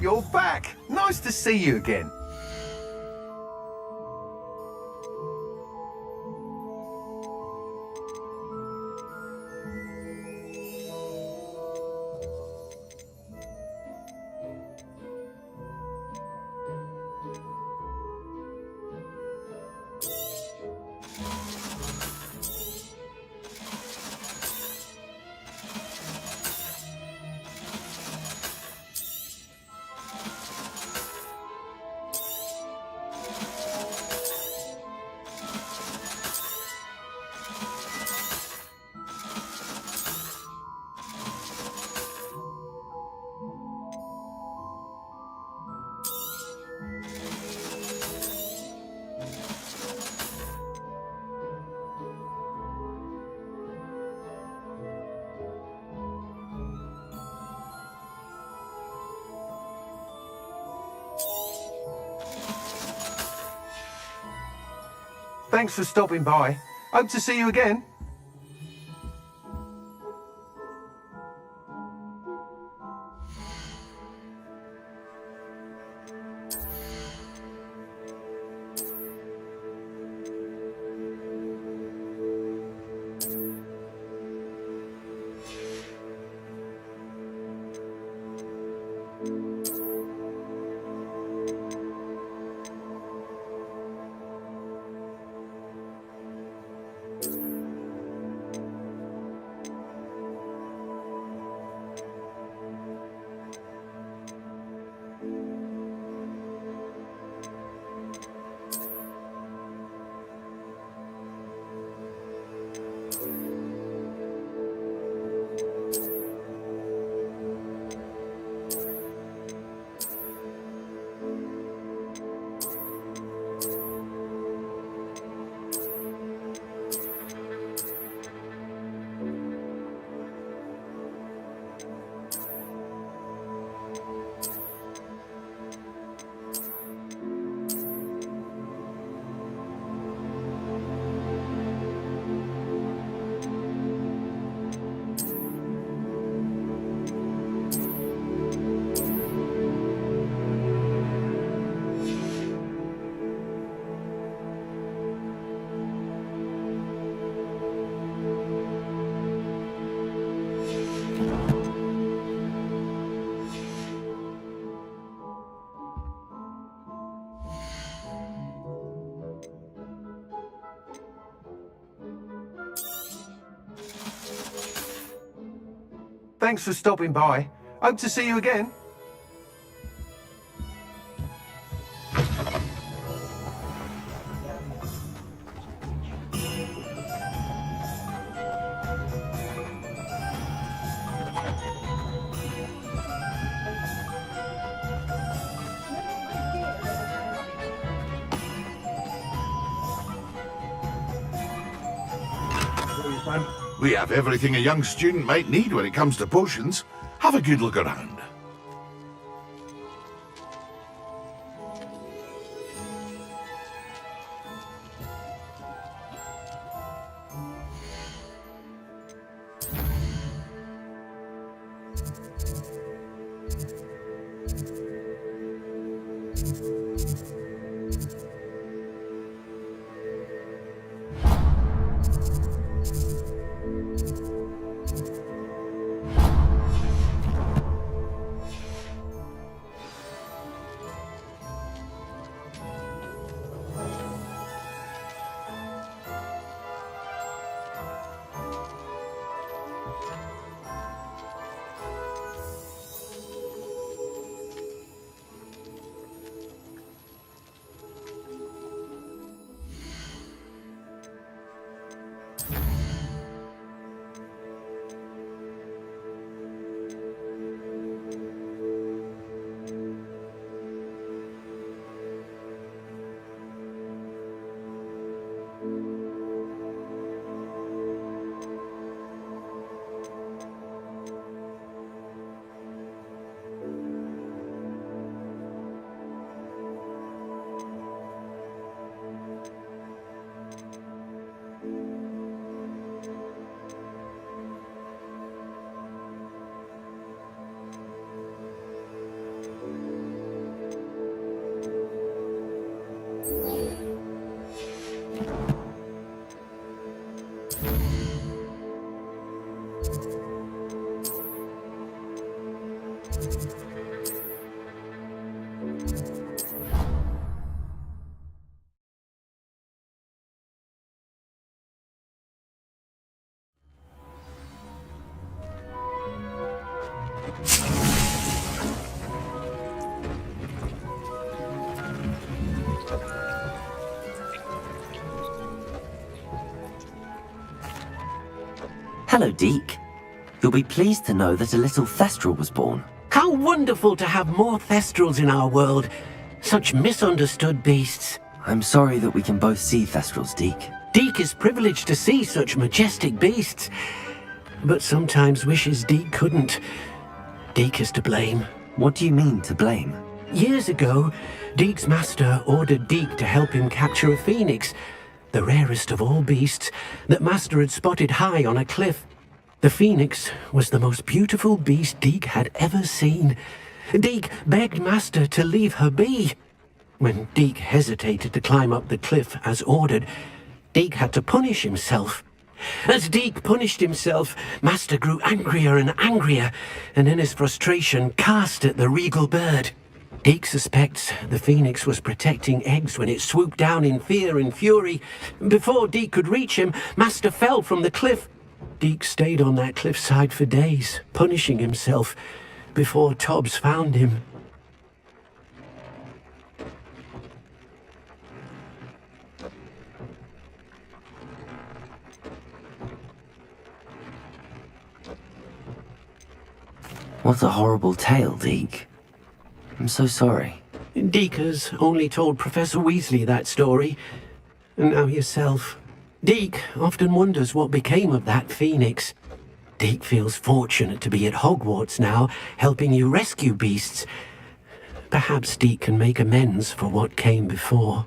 You're back! Nice to see you again. Thanks for stopping by. Hope to see you again. Thanks for stopping by. Hope to see you again. We have everything a young student might need when it comes to potions. Have a good look around. Hello, Deke. You'll be pleased to know that a little Thestral was born. How wonderful to have more Thestrals in our world. Such misunderstood beasts. I'm sorry that we can both see Thestrals, Deke. Deke is privileged to see such majestic beasts, but sometimes wishes Deke couldn't. Deke is to blame. What do you mean, to blame? Years ago, Deke's master ordered Deke to help him capture a phoenix, the rarest of all beasts, that Master had spotted high on a cliff. The phoenix was the most beautiful beast Deke had ever seen. Deke begged Master to leave her be. When Deke hesitated to climb up the cliff as ordered, Deke had to punish himself. As Deke punished himself, Master grew angrier and angrier, and in his frustration cast at the regal bird. Deke suspects the phoenix was protecting eggs when it swooped down in fear and fury. Before Deke could reach him, Master fell from the cliff. Deke stayed on that cliffside for days, punishing himself, before Tobbs found him. What a horrible tale, Deke. I'm so sorry. Deke has only told Professor Weasley that story, and now yourself. Deke often wonders what became of that phoenix. Deke feels fortunate to be at Hogwarts now, helping you rescue beasts. Perhaps Deke can make amends for what came before.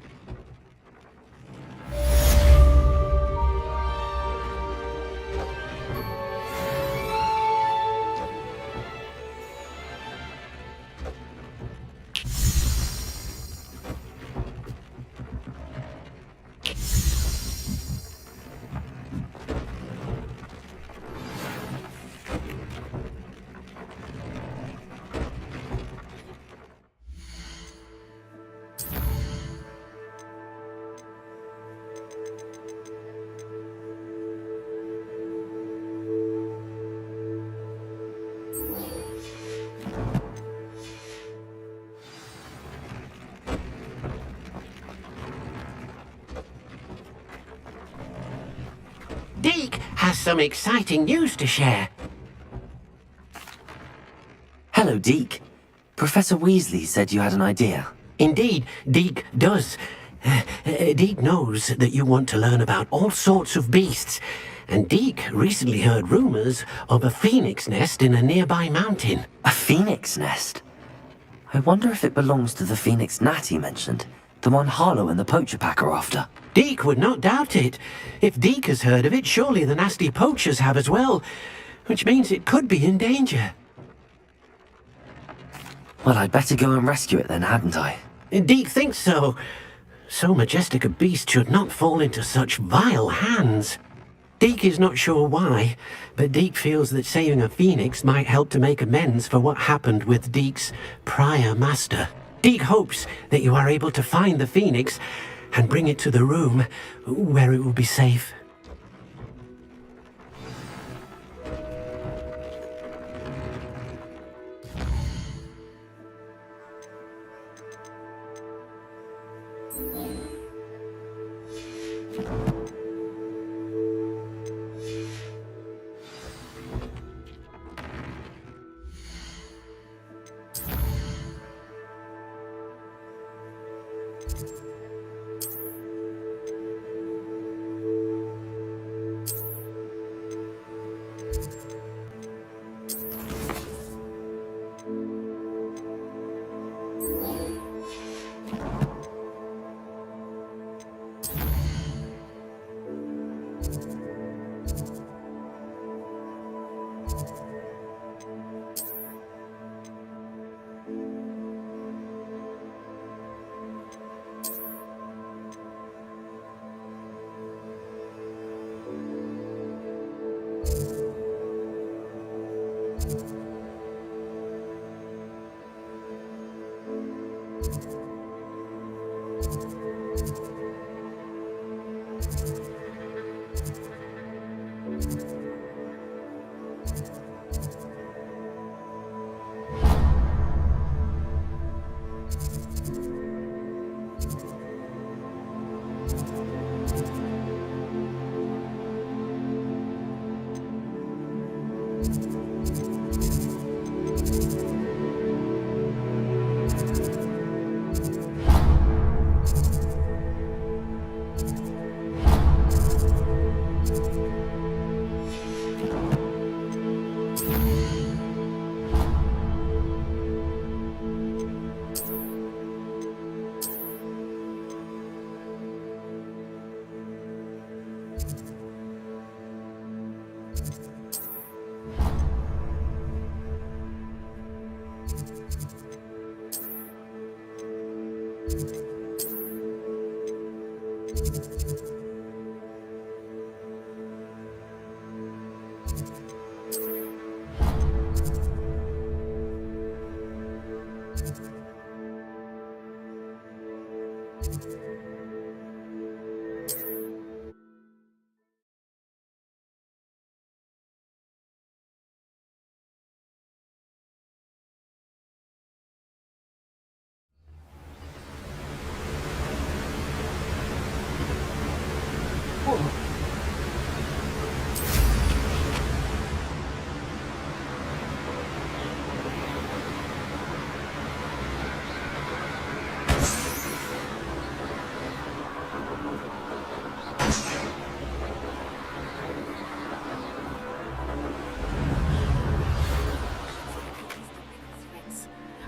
Deke has some exciting news to share. Hello, Deke. Professor Weasley said you had an idea. Indeed, Deke does. Deke knows that you want to learn about all sorts of beasts, and Deke recently heard rumors of a phoenix nest in a nearby mountain. A phoenix nest? I wonder if it belongs to the phoenix gnat he mentioned, the one Harlow and the poacher pack are after. Deke would not doubt it. If Deke has heard of it, surely the nasty poachers have as well, which means it could be in danger. Well, I'd better go and rescue it then, hadn't I? Deke thinks so. So majestic a beast should not fall into such vile hands. Deke is not sure why, but Deke feels that saving a phoenix might help to make amends for what happened with Deke's prior master. Deke hopes that you are able to find the phoenix and bring it to the room where it will be safe.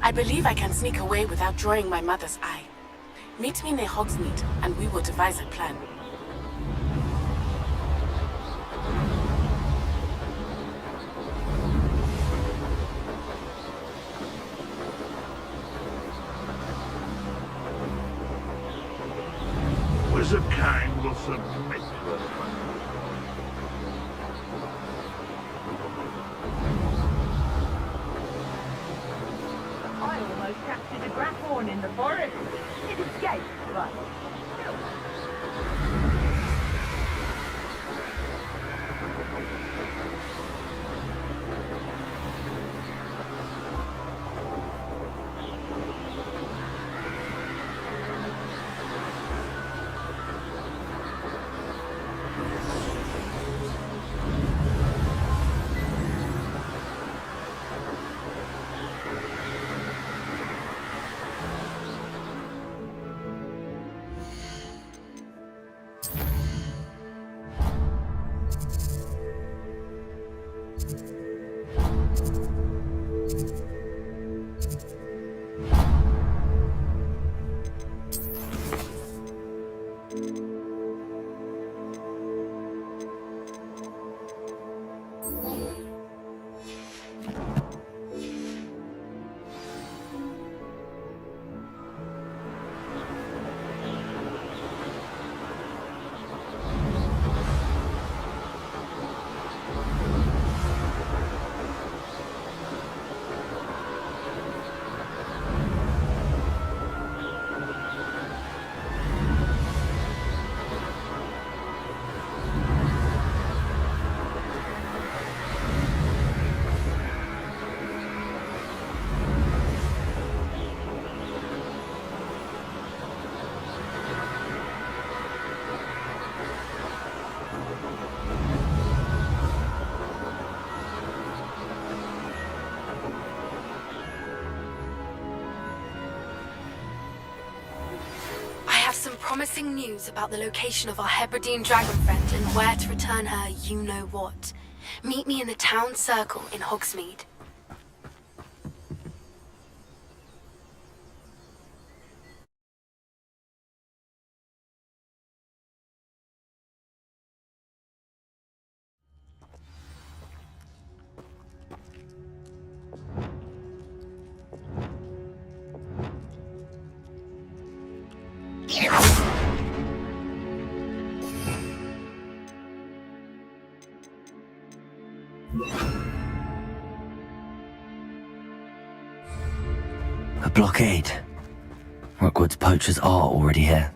I believe I can sneak away without drawing my mother's eye. Meet me near Hogsmeade, and we will devise a plan. Wizard Kang will submit to us. I almost captured a grapphorn in the forest. It escaped, but promising news about the location of our Hebridean dragon friend and where to return her you-know-what. Meet me in the town circle in Hogsmeade. A blockade. Rookwood's poachers are already here.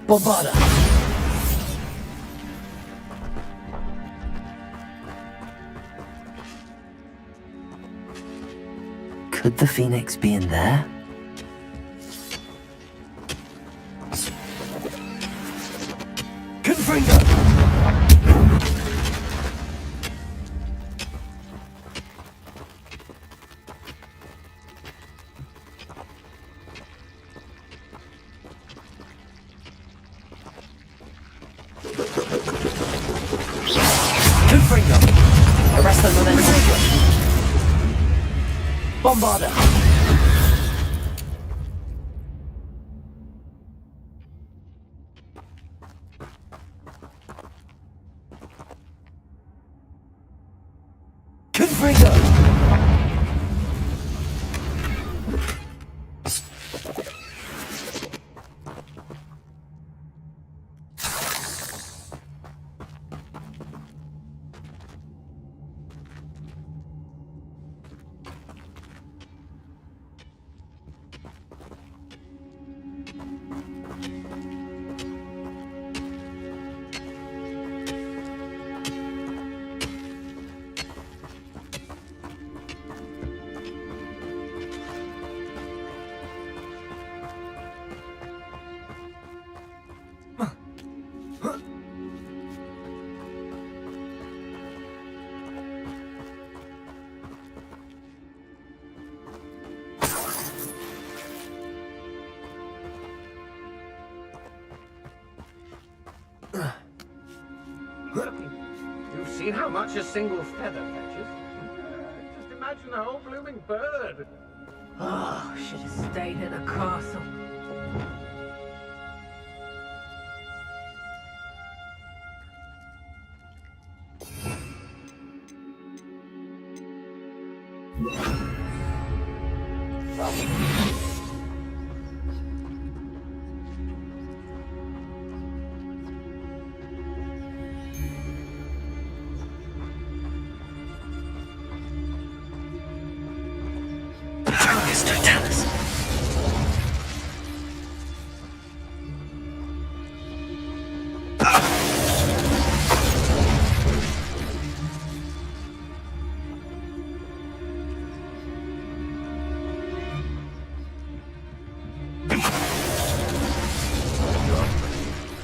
Bombarda! Could the Phoenix be in there? Confringo! Arrest them on their Bombarda! Confringo! You've seen how much a single feather fetches? Just imagine a whole blooming bird. Oh, should have stayed at the castle.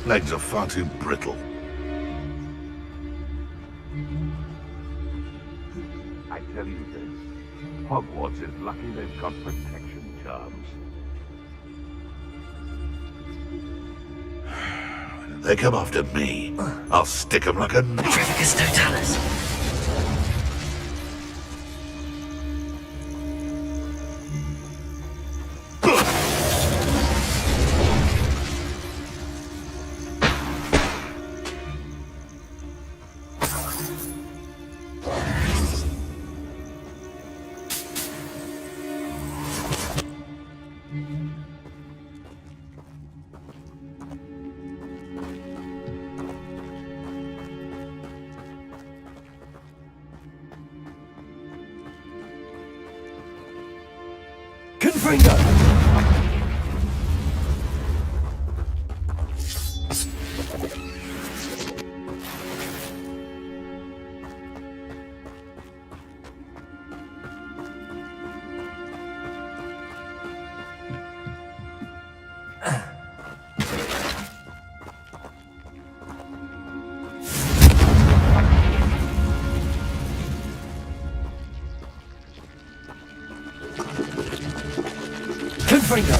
Legs are far too brittle. I tell you this, Hogwarts is lucky they've got protection charms. If they come after me, I'll stick them like a knife. Petrificus totalis! Confringo! Confringo!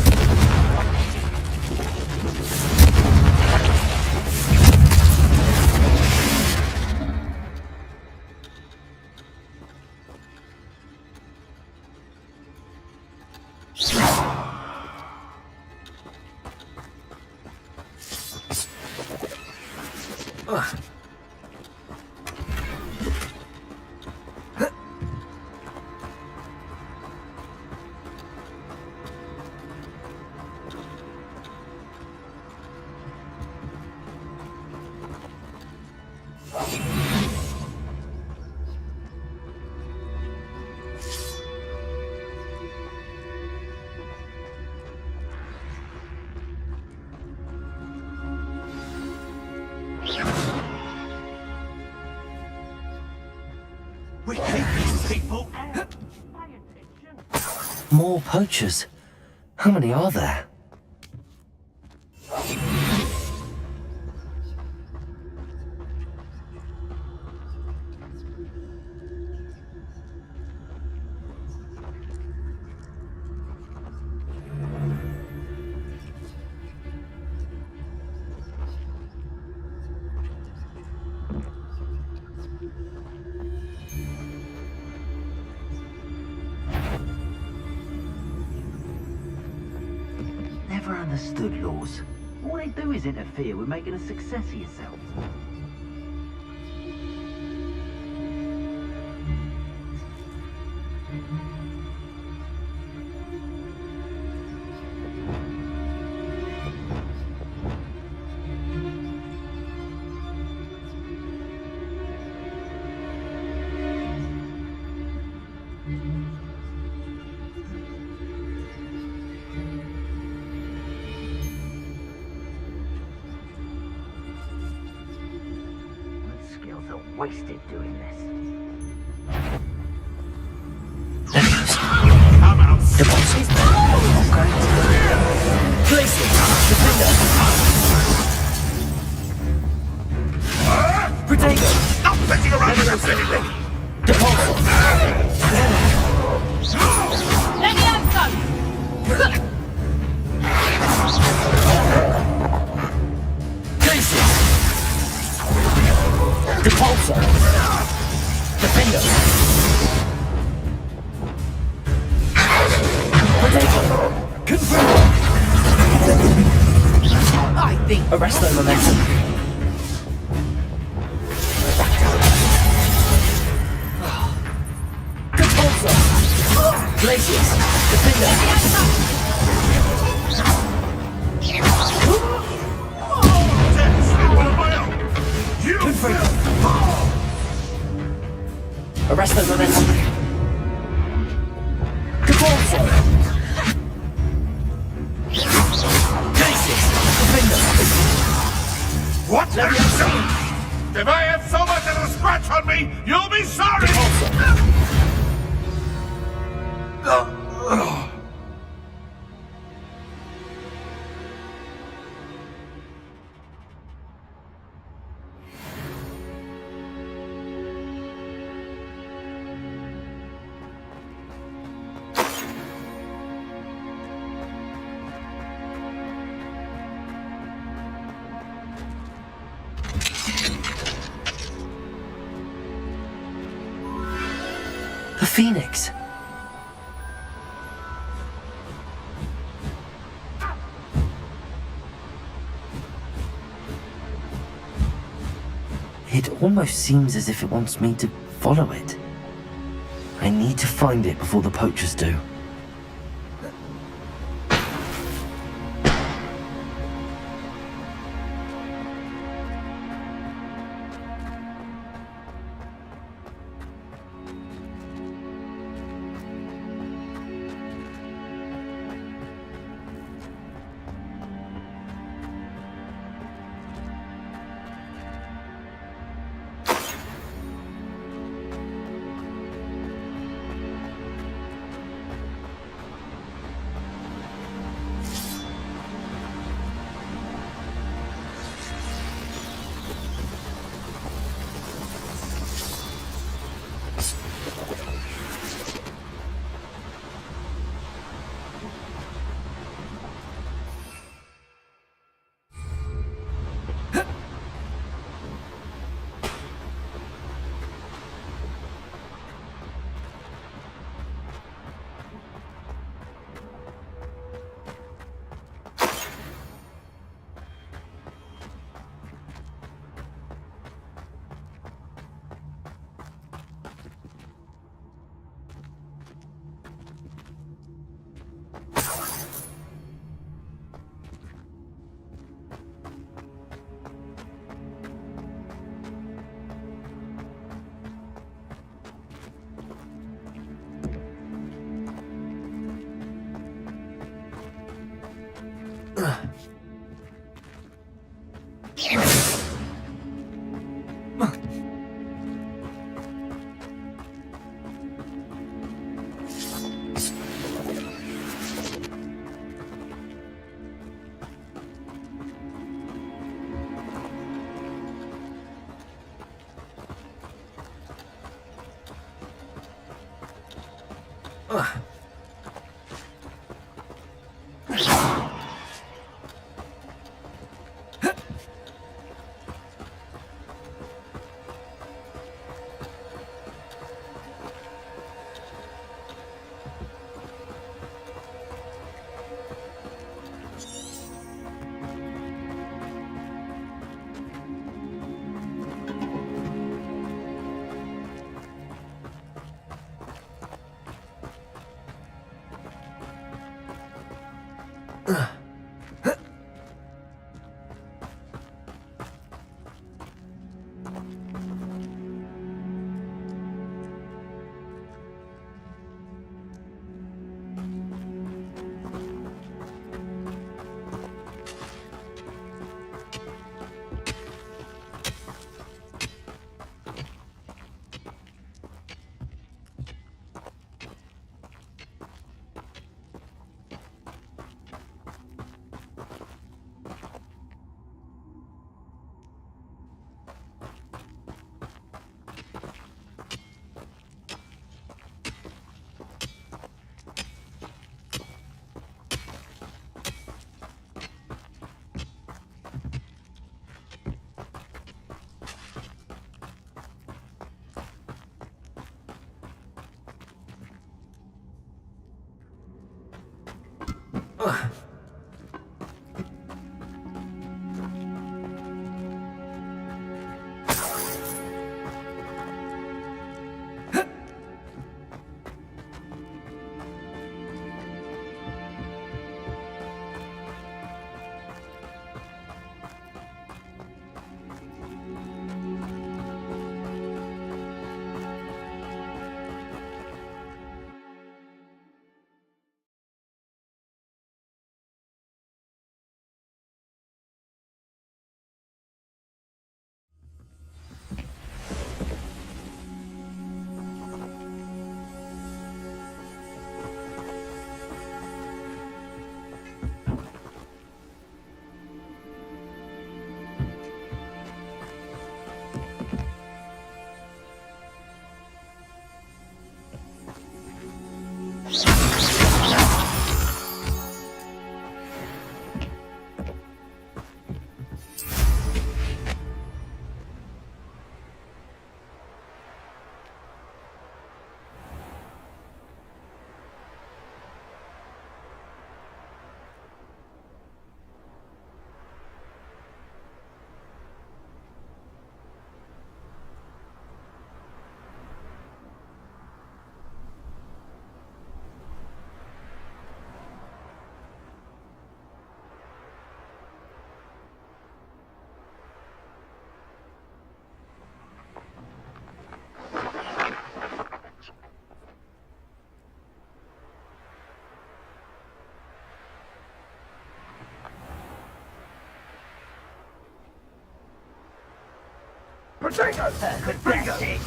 We hate these people. More poachers. How many are there? Never understood laws. All they do is interfere with making a success of yourself. Wasted doing this. Come out. Okay. Places! Defender! Protego! Stop messing around with us anyway. Depulso! Let me have some! Places! Depulso! Defender! Protego! Confirm! I think. Arrest their momentum. Depulso! Glacius! Defender! Confirm! Arrest their momentum. Depulso! Glacius! Defender! What have you done? If I have so much as a scratch on me, you'll be sorry! The Phoenix! It almost seems as if it wants me to follow it. I need to find it before the poachers do. Potatoes! Pathetic.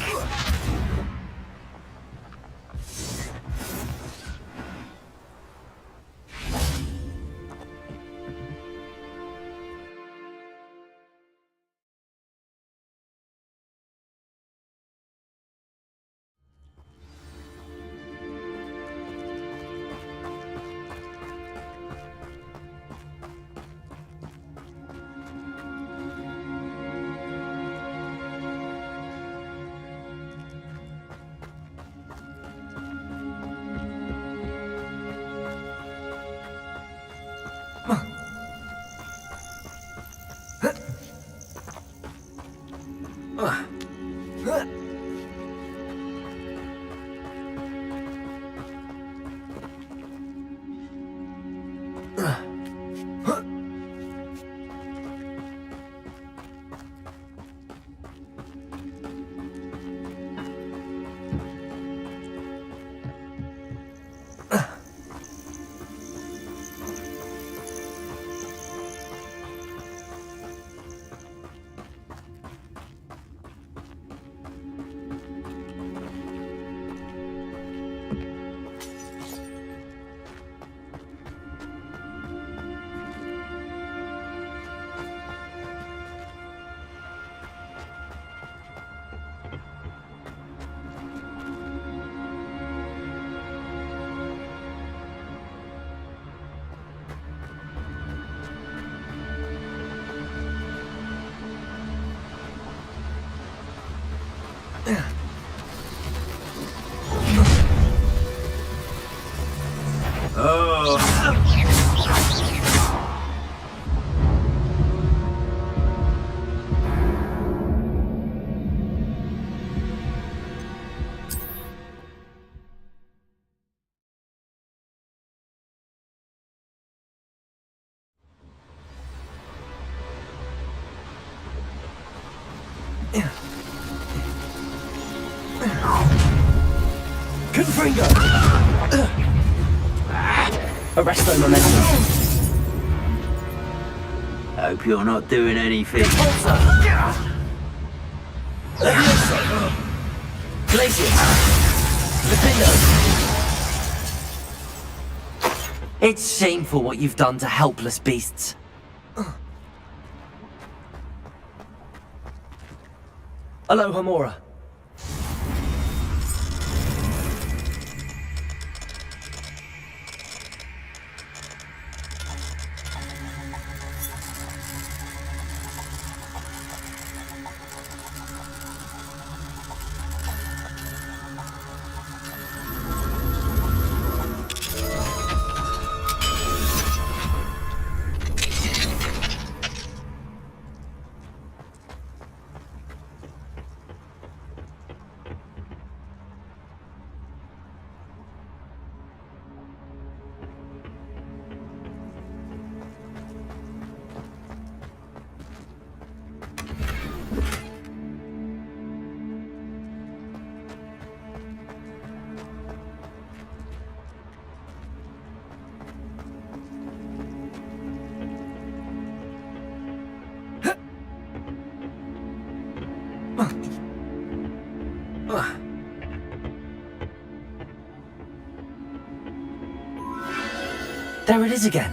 Confringo! Arresto momentum. Hope you're not doing anything. Levioso! Glacius! Defendo! It's shameful what you've done to helpless beasts. Aloha Mora. There it is again.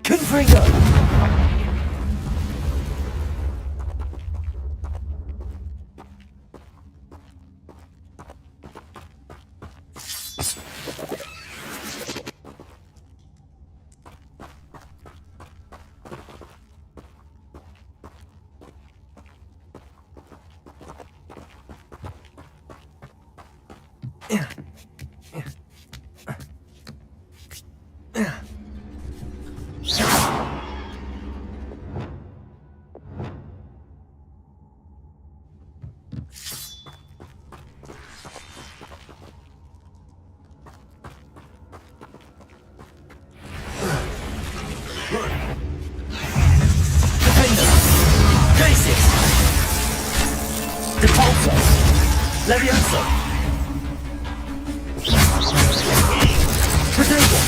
Confringo! Levioso! Potato!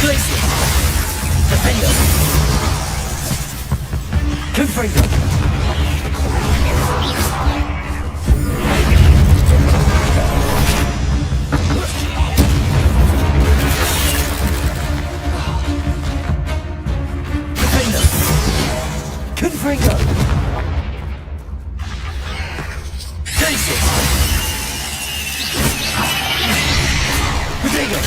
Glacier! Defender! Confringo! Defender! Confringo! Glacier! Potato!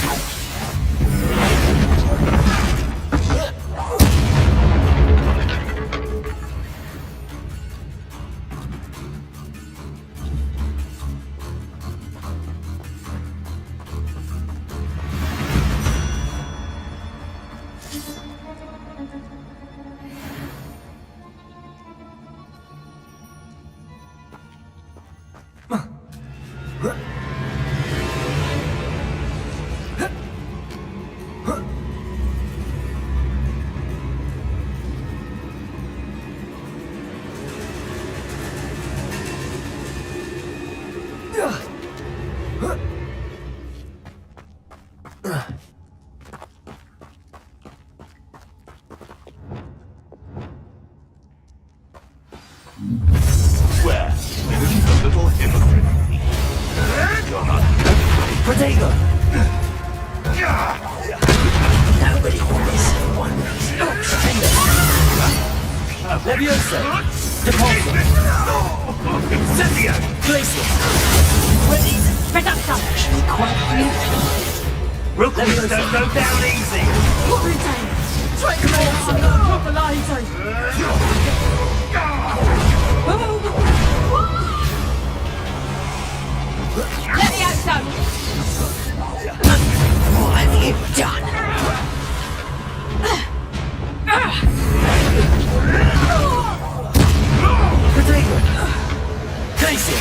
Swear, this is a little hypocrite. You're not Protego! Nobody wants one. Leviosa! Depulso! Incendio! Glacier! Reductor! Actually quite beautiful. Rookies don't go down easy! Leviosa! What have you done? Protego! Glacier!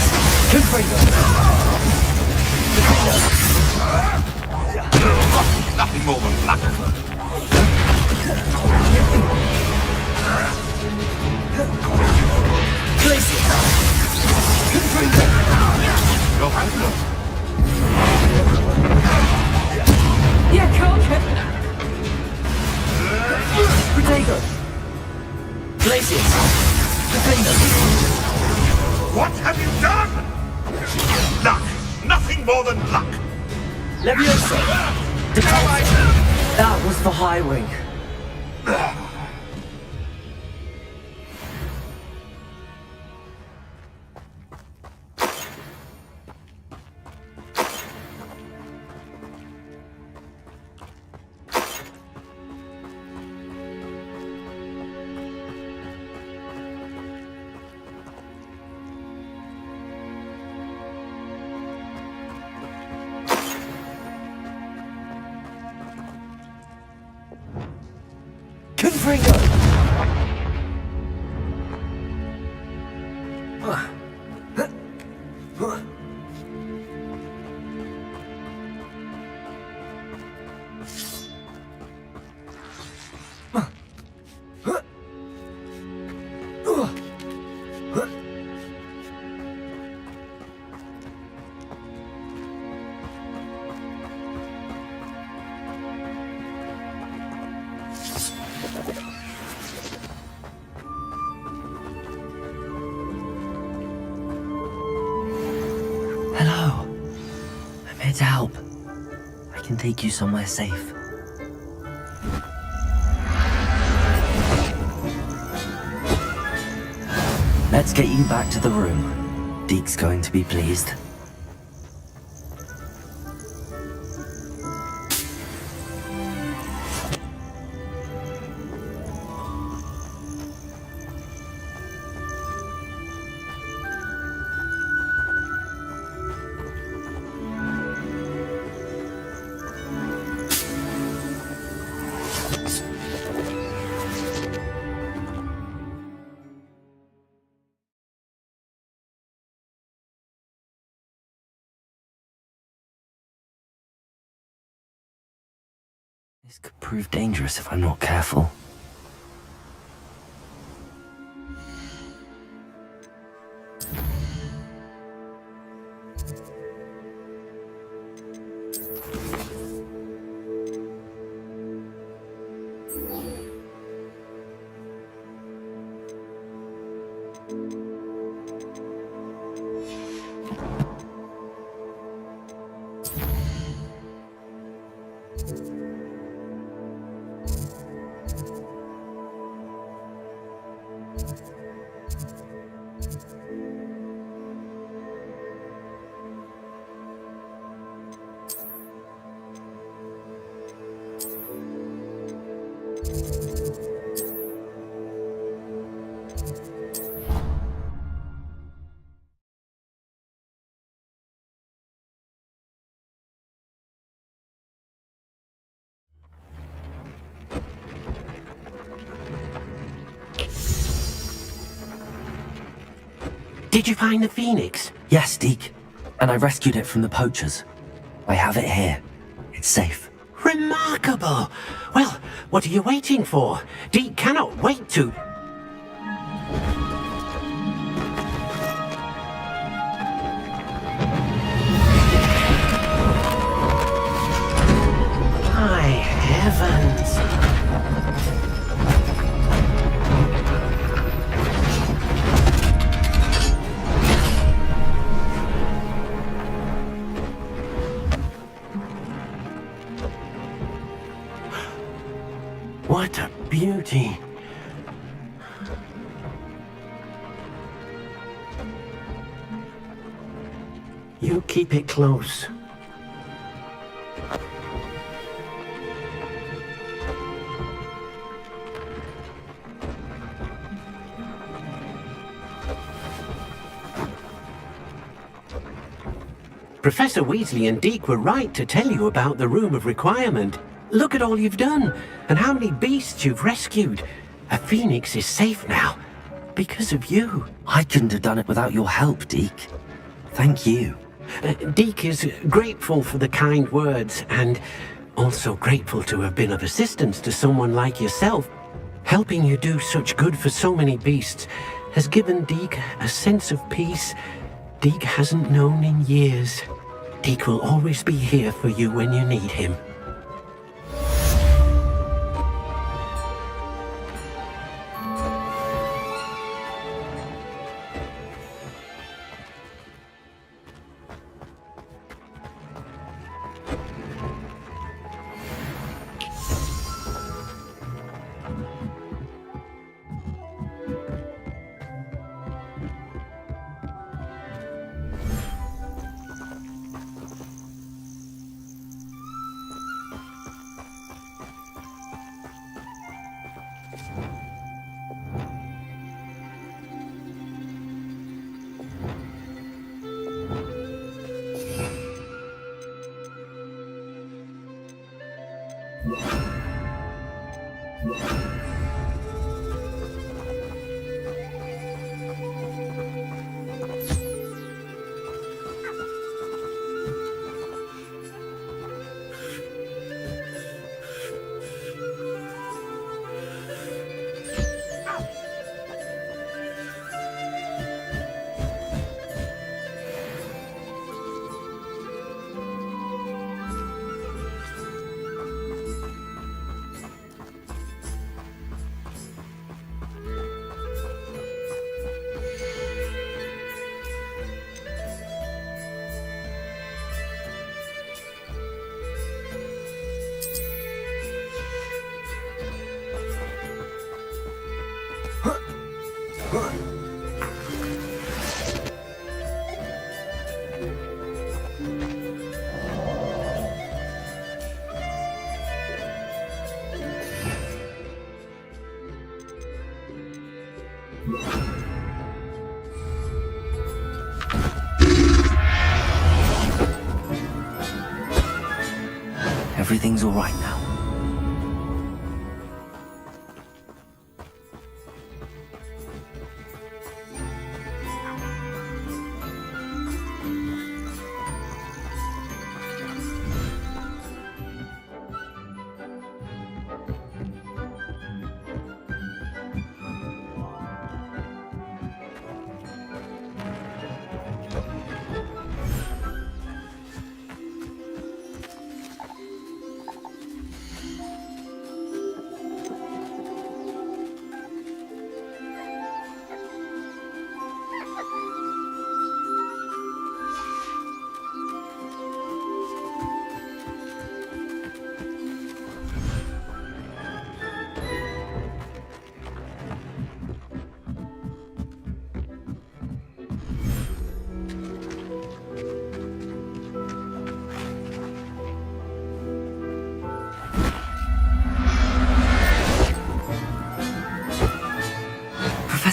Confringo! Nothing more than luck. Glacier! Confringo! Your hand look. Yeah, cool. Protego! Glacier! Defender! What have you done? Luck. Nothing more than luck. Leviosa! Depulso! That was for High Wing. Confringo! Hello. I'm here to help. I can take you somewhere safe. Let's get you back to the room. Deke's going to be pleased. This could prove dangerous if I'm not careful. Did you find the Phoenix? Yes, Deke. And I rescued it from the poachers. I have it here. It's safe. Remarkable! Well, what are you waiting for? Deke cannot wait to... My heavens! What a beauty! You keep it close. Professor Weasley and Deke were right to tell you about the Room of Requirement. Look at all you've done, and how many beasts you've rescued. A phoenix is safe now, because of you. I couldn't have done it without your help, Deke. Thank you. Deke is grateful for the kind words, and also grateful to have been of assistance to someone like yourself. Helping you do such good for so many beasts has given Deke a sense of peace Deke hasn't known in years. Deke will always be here for you when you need him. Everything's all right now.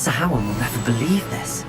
Professor Howard will never believe this.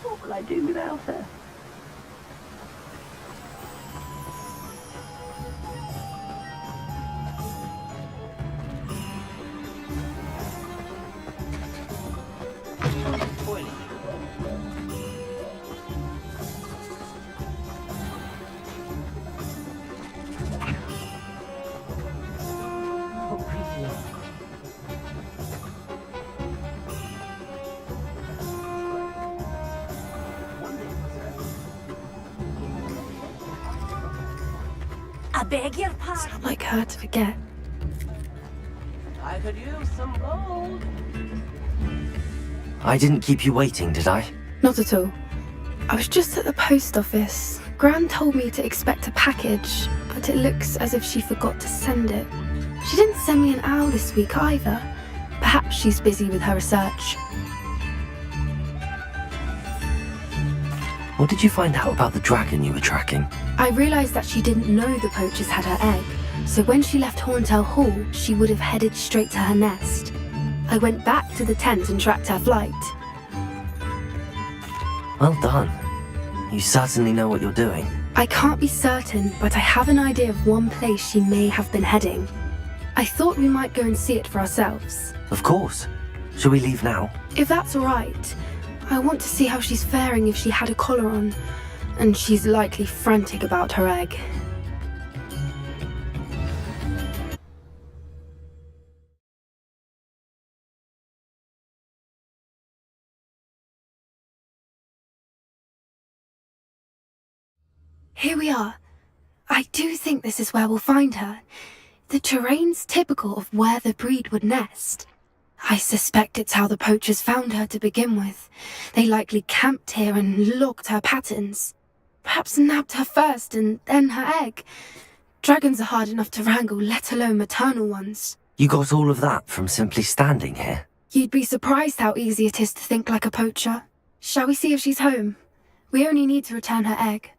What will I do without her? I beg your pardon. It's not like her to forget. I could use some gold. I didn't keep you waiting, did I? Not at all. I was just at the post office. Gran told me to expect a package, but it looks as if she forgot to send it. She didn't send me an owl this week either. Perhaps she's busy with her research. What did you find out about the dragon you were tracking? I realised that she didn't know the poachers had her egg, so when she left Horntail Hall, she would have headed straight to her nest. I went back to the tent and tracked her flight. Well done. You certainly know what you're doing. I can't be certain, but I have an idea of one place she may have been heading. I thought we might go and see it for ourselves. Of course. Shall we leave now? If that's all right. I want to see how she's faring if she had a collar on, and she's likely frantic about her egg. Here we are. I do think this is where we'll find her. The terrain's typical of where the breed would nest. I suspect it's how the poachers found her to begin with. They likely camped here and logged her patterns. Perhaps nabbed her first and then her egg. Dragons are hard enough to wrangle, let alone maternal ones. You got all of that from simply standing here? You'd be surprised how easy it is to think like a poacher. Shall we see if she's home? We only need to return her egg.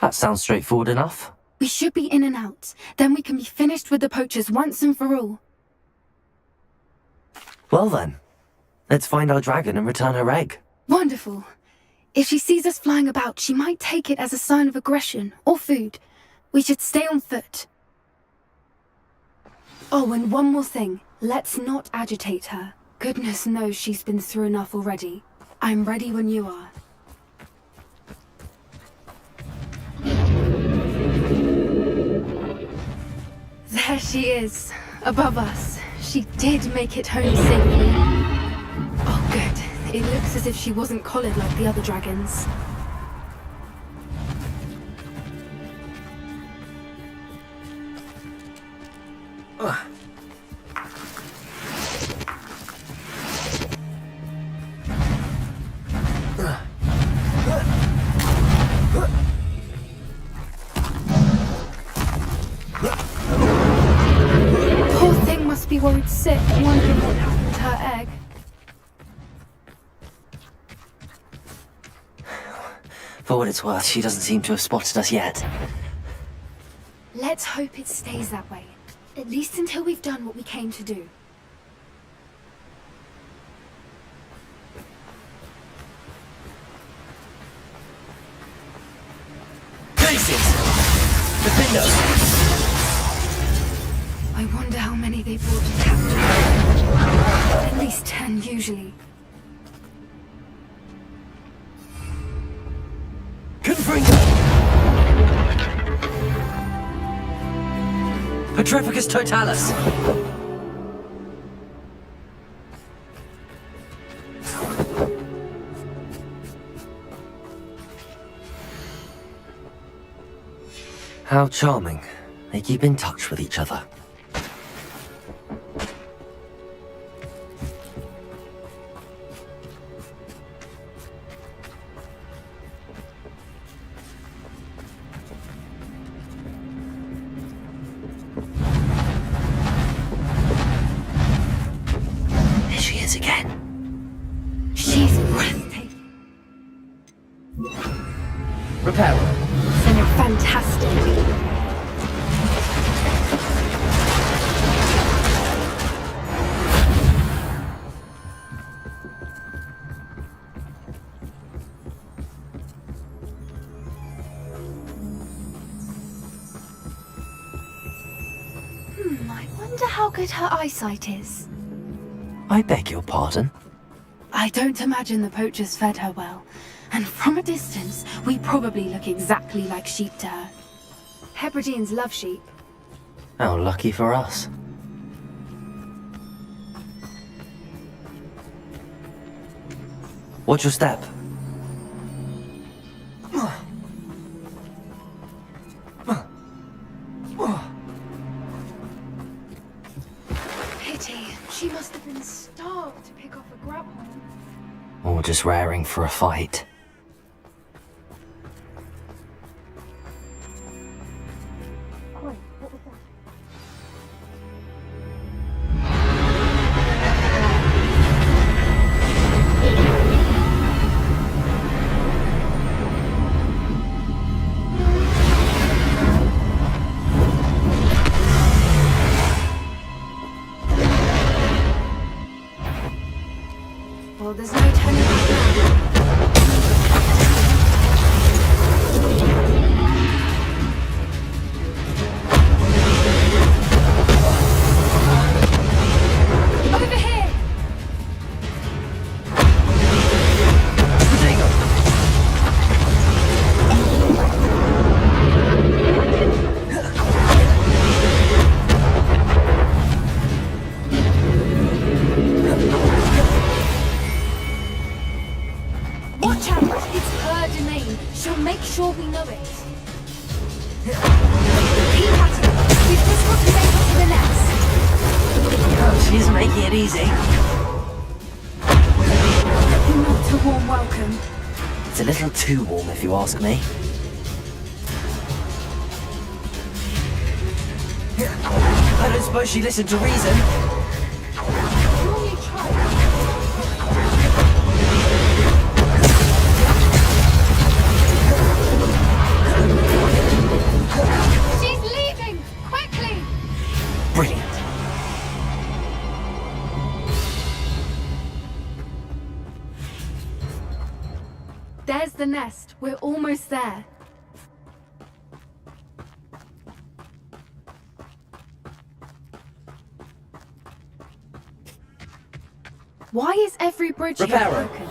That sounds straightforward enough. We should be in and out. Then we can be finished with the poachers once and for all. Well then, let's find our dragon and return her egg. Wonderful. If she sees us flying about, she might take it as a sign of aggression or food. We should stay on foot. Oh, and one more thing. Let's not agitate her. Goodness knows she's been through enough already. I'm ready when you are. There she is, above us. She did make it home safely. Oh, good. It looks as if she wasn't collared like the other dragons. Poor thing must be worried sick, wondering what happened to her egg. For what it's worth, she doesn't seem to have spotted us yet. Let's hope it stays that way. At least until we've done what we came to do. Places! Defend us! I wonder how many they brought to capture. At least 10 usually. Petrificus totalis! How charming. They keep in touch with each other. There she is again. She's breathtaking. Repair. Fantastic. I wonder how good her eyesight is. I beg your pardon? I don't imagine the poachers fed her well. And from a distance, we probably look exactly like sheep to her. Hebrideans love sheep. How lucky for us. Watch your step. She must have been starved to pick off a grub hole. Or just raring for a fight. Wait, what was that? Well, there's no turning back now. Over here! Watch out! It's her domain. She'll make sure we know it. Keep at it. We've just got to make it to the nest. Oh, she's making it easy. Not a warm welcome. It's a little too warm if you ask me. I don't suppose she listened to reason. Surely try. She's leaving! Quickly! Brilliant. There's the nest. We're almost there. Why is every bridge here Reparo. broken?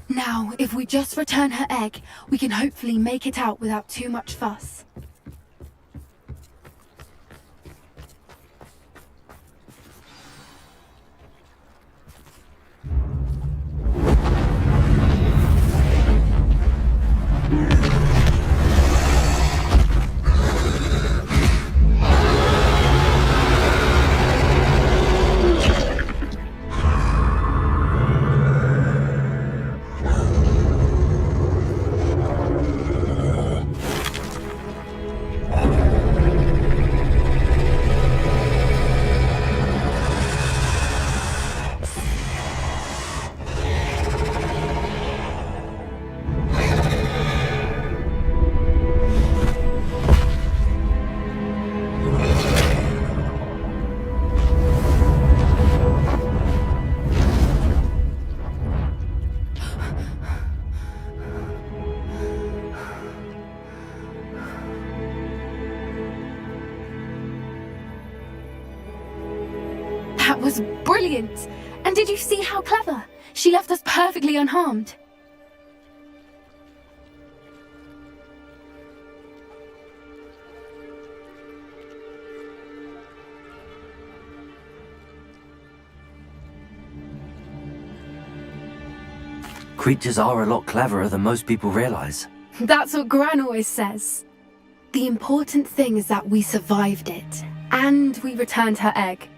Now, if we just return her egg, we can hopefully make it out without too much fuss. That was brilliant! And did you see how clever? She left us perfectly unharmed. Creatures are a lot cleverer than most people realize. That's what Gran always says. The important thing is that we survived it, and we returned her egg.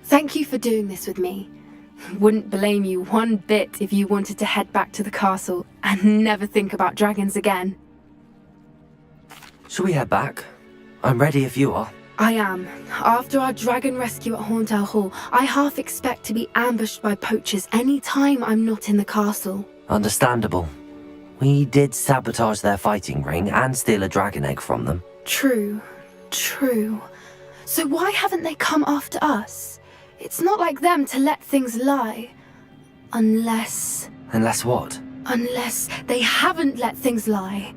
Thank you for doing this with me. Wouldn't blame you one bit if you wanted to head back to the castle and never think about dragons again. Shall we head back? I'm ready if you are. I am. After our dragon rescue at Hauntow Hall, I half expect to be ambushed by poachers any time I'm not in the castle. Understandable. We did sabotage their fighting ring and steal a dragon egg from them. True. So why haven't they come after us? It's not like them to let things lie. Unless what? Unless they haven't let things lie.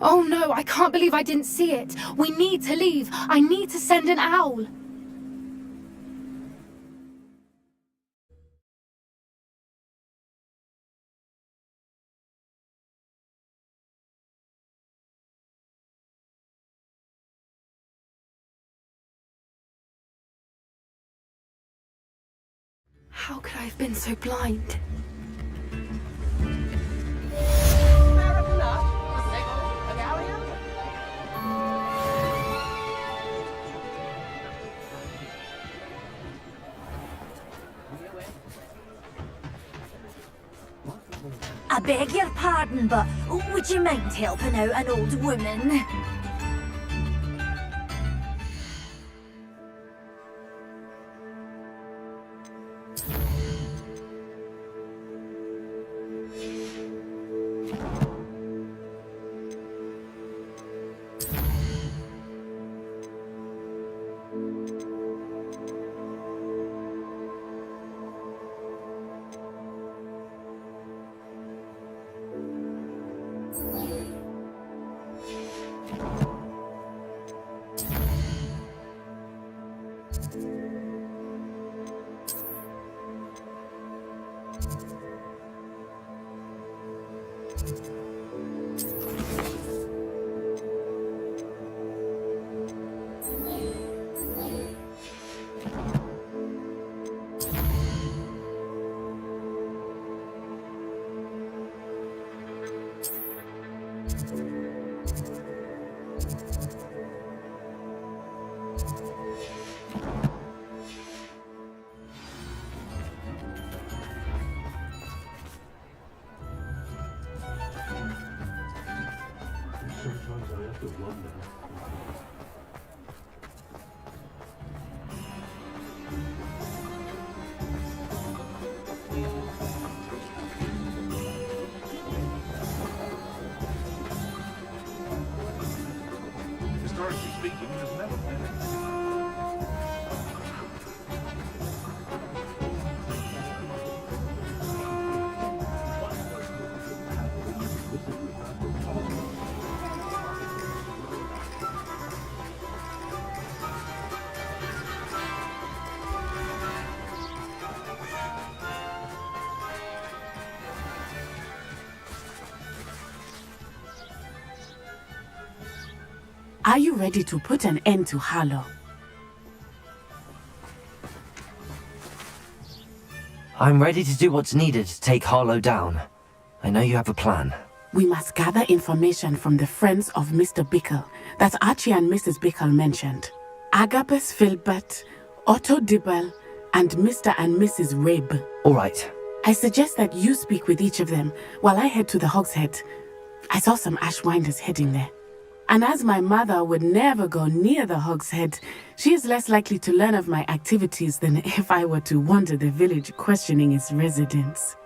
Oh no, I can't believe I didn't see it. We need to leave. I need to send an owl. How could I have been so blind? I beg your pardon, but would you mind helping out an old woman? Historically speaking, there's never been it. Are you ready to put an end to Harlow? I'm ready to do what's needed to take Harlow down. I know you have a plan. We must gather information from the friends of Mr. Bickle that Archie and Mrs. Bickle mentioned. Agabus Filbert, Otto Dibble, and Mr. and Mrs. Rabe. All right. I suggest that you speak with each of them while I head to the Hogshead. I saw some Ashwinders heading there. And as my mother would never go near the Hogshead, she is less likely to learn of my activities than if I were to wander the village questioning its residents.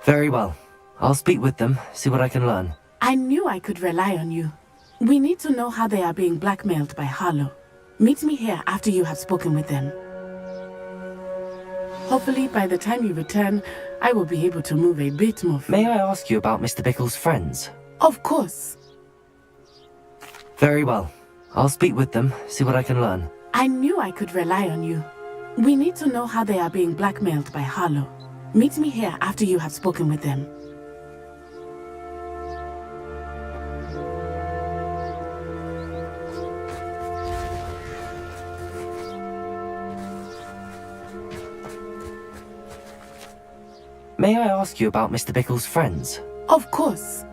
Very well. I'll speak with them, see what I can learn. I knew I could rely on you. We need to know how they are being blackmailed by Harlow. Meet me here after you have spoken with them. Hopefully, by the time you return, I will be able to move a bit more. May I ask you about Mr. Bickle's friends? Of course. Very well. I'll speak with them, see what I can learn. I knew I could rely on you. We need to know how they are being blackmailed by Harlow. Meet me here after you have spoken with them. May I ask you about Mr. Bickle's friends? Of course.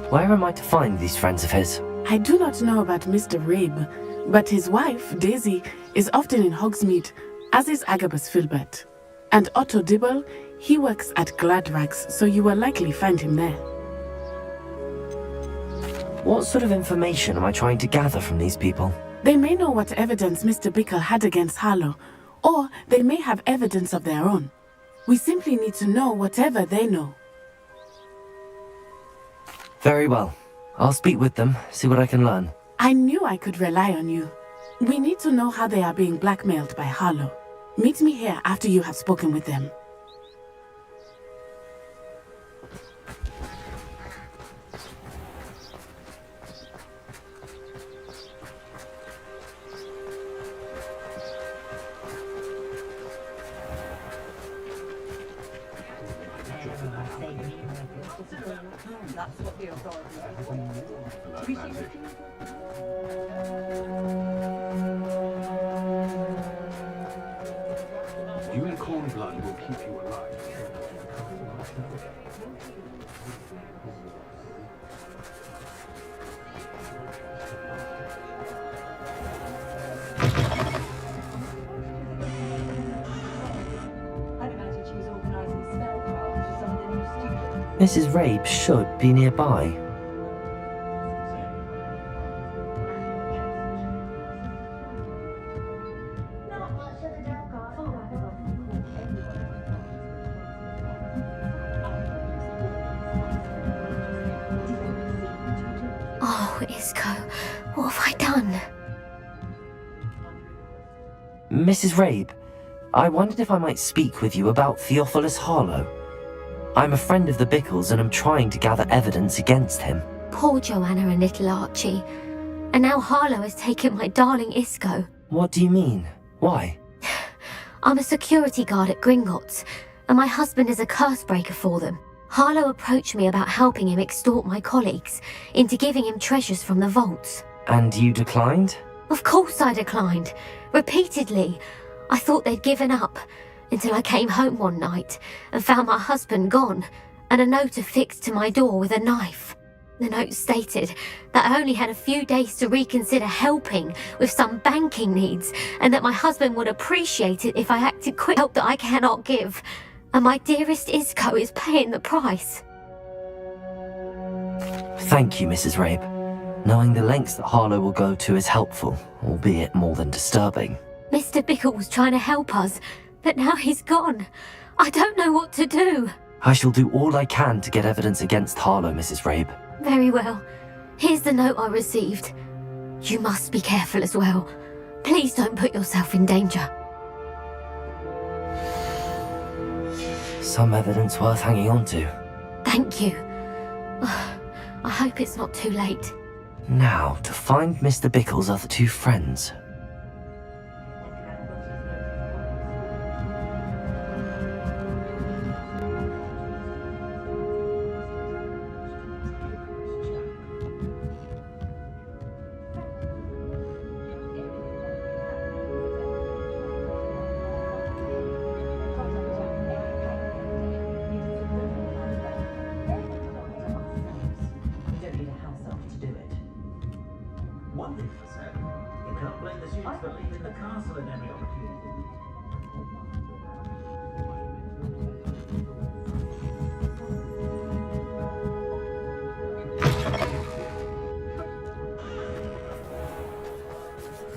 Where am I to find these friends of his? I do not know about Mr. Rabe, but his wife, Daisy, is often in Hogsmeade, as is Agabus Filbert. And Otto Dibble, he works at Gladrags, so you will likely find him there. What sort of information am I trying to gather from these people? They may know what evidence Mr. Bickle had against Harlow, or they may have evidence of their own. We simply need to know whatever they know. Very well. I'll speak with them, see what I can learn. I knew I could rely on you. We need to know how they are being blackmailed by Harlow. Meet me here after you have spoken with them. That's what the authorities Unicorn blood will keep you alive. I'd imagine she was organising spells. Mrs. Rabe should be nearby. Oh, Isco, what have I done? Mrs. Rabe, I wondered if I might speak with you about Theophilus Harlow. I'm a friend of the Bickles and I'm trying to gather evidence against him. Poor Joanna and little Archie. And now Harlow has taken my darling Isco. What do you mean? Why? I'm a security guard at Gringotts, and my husband is a curse breaker for them. Harlow approached me about helping him extort my colleagues into giving him treasures from the vaults. And you declined? Of course I declined. Repeatedly. I thought they'd given up, until I came home one night and found my husband gone, and a note affixed to my door with a knife. The note stated that I only had a few days to reconsider helping with some banking needs, and that my husband would appreciate it if I acted quick. Help that I cannot give, and my dearest Isco is paying the price. Thank you, Mrs. Rabe. Knowing the lengths that Harlow will go to is helpful, albeit more than disturbing. Mr. Bickle was trying to help us, but now he's gone. I don't know what to do. I shall do all I can to get evidence against Harlow, Mrs. Rabe. Very well. Here's the note I received. You must be careful as well. Please don't put yourself in danger. Some evidence worth hanging on to. Thank you. I hope it's not too late. Now, to find Mr. Bickle's other two friends.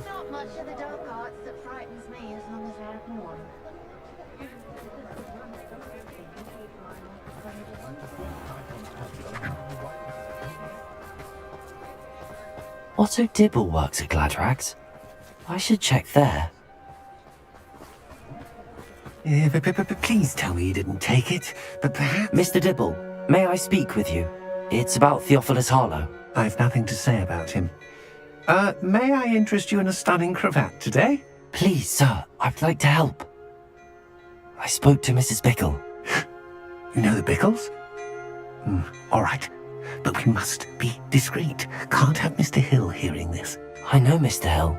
Not much of the dark arts that frightens me as long as I have one. Otto Dibble works at Gladrags. I should check there. Please tell me you didn't take it, but perhaps... Mr. Dibble, may I speak with you? It's about Theophilus Harlow. I've nothing to say about him. May I interest you in a stunning cravat today? Please, sir, I'd like to help. I spoke to Mrs. Bickle. You know the Bickles? All right. But we must be discreet. Can't have Mr. Hill hearing this. I know Mr. Hill.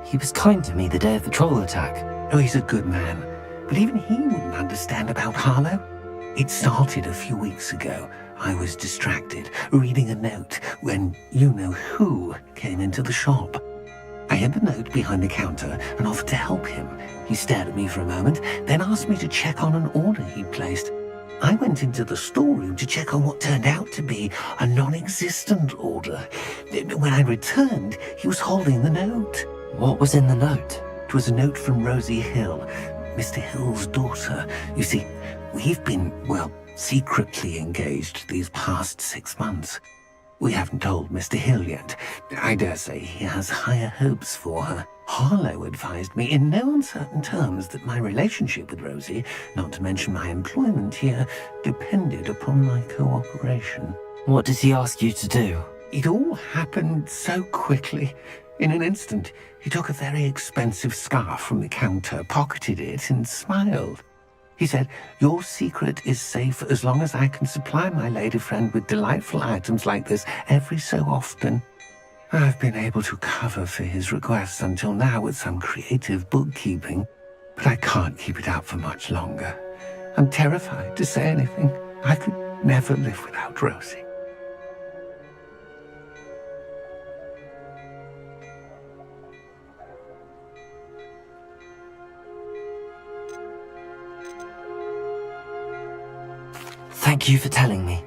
He was kind to me the day of the troll attack. Oh, he's a good man. But even he wouldn't understand about Harlow. It started a few weeks ago. I was distracted, reading a note, when you-know-who came into the shop. I hid the note behind the counter and offered to help him. He stared at me for a moment, then asked me to check on an order he'd placed. I went into the storeroom to check on what turned out to be a non-existent order. When I returned, he was holding the note. What was in the note? It was a note from Rosie Hill, Mr. Hill's daughter. You see, we've been, well, secretly engaged these past 6 months. We haven't told Mr. Hill yet. I dare say he has higher hopes for her. Harlow advised me in no uncertain terms that my relationship with Rosie, not to mention my employment here, depended upon my cooperation. What does he ask you to do? It all happened so quickly. In an instant, he took a very expensive scarf from the counter, pocketed it, and smiled. He said, "Your secret is safe as long as I can supply my lady friend with delightful items like this every so often." I've been able to cover for his requests until now with some creative bookkeeping, but I can't keep it up for much longer. I'm terrified to say anything. I could never live without Rosie. Thank you for telling me.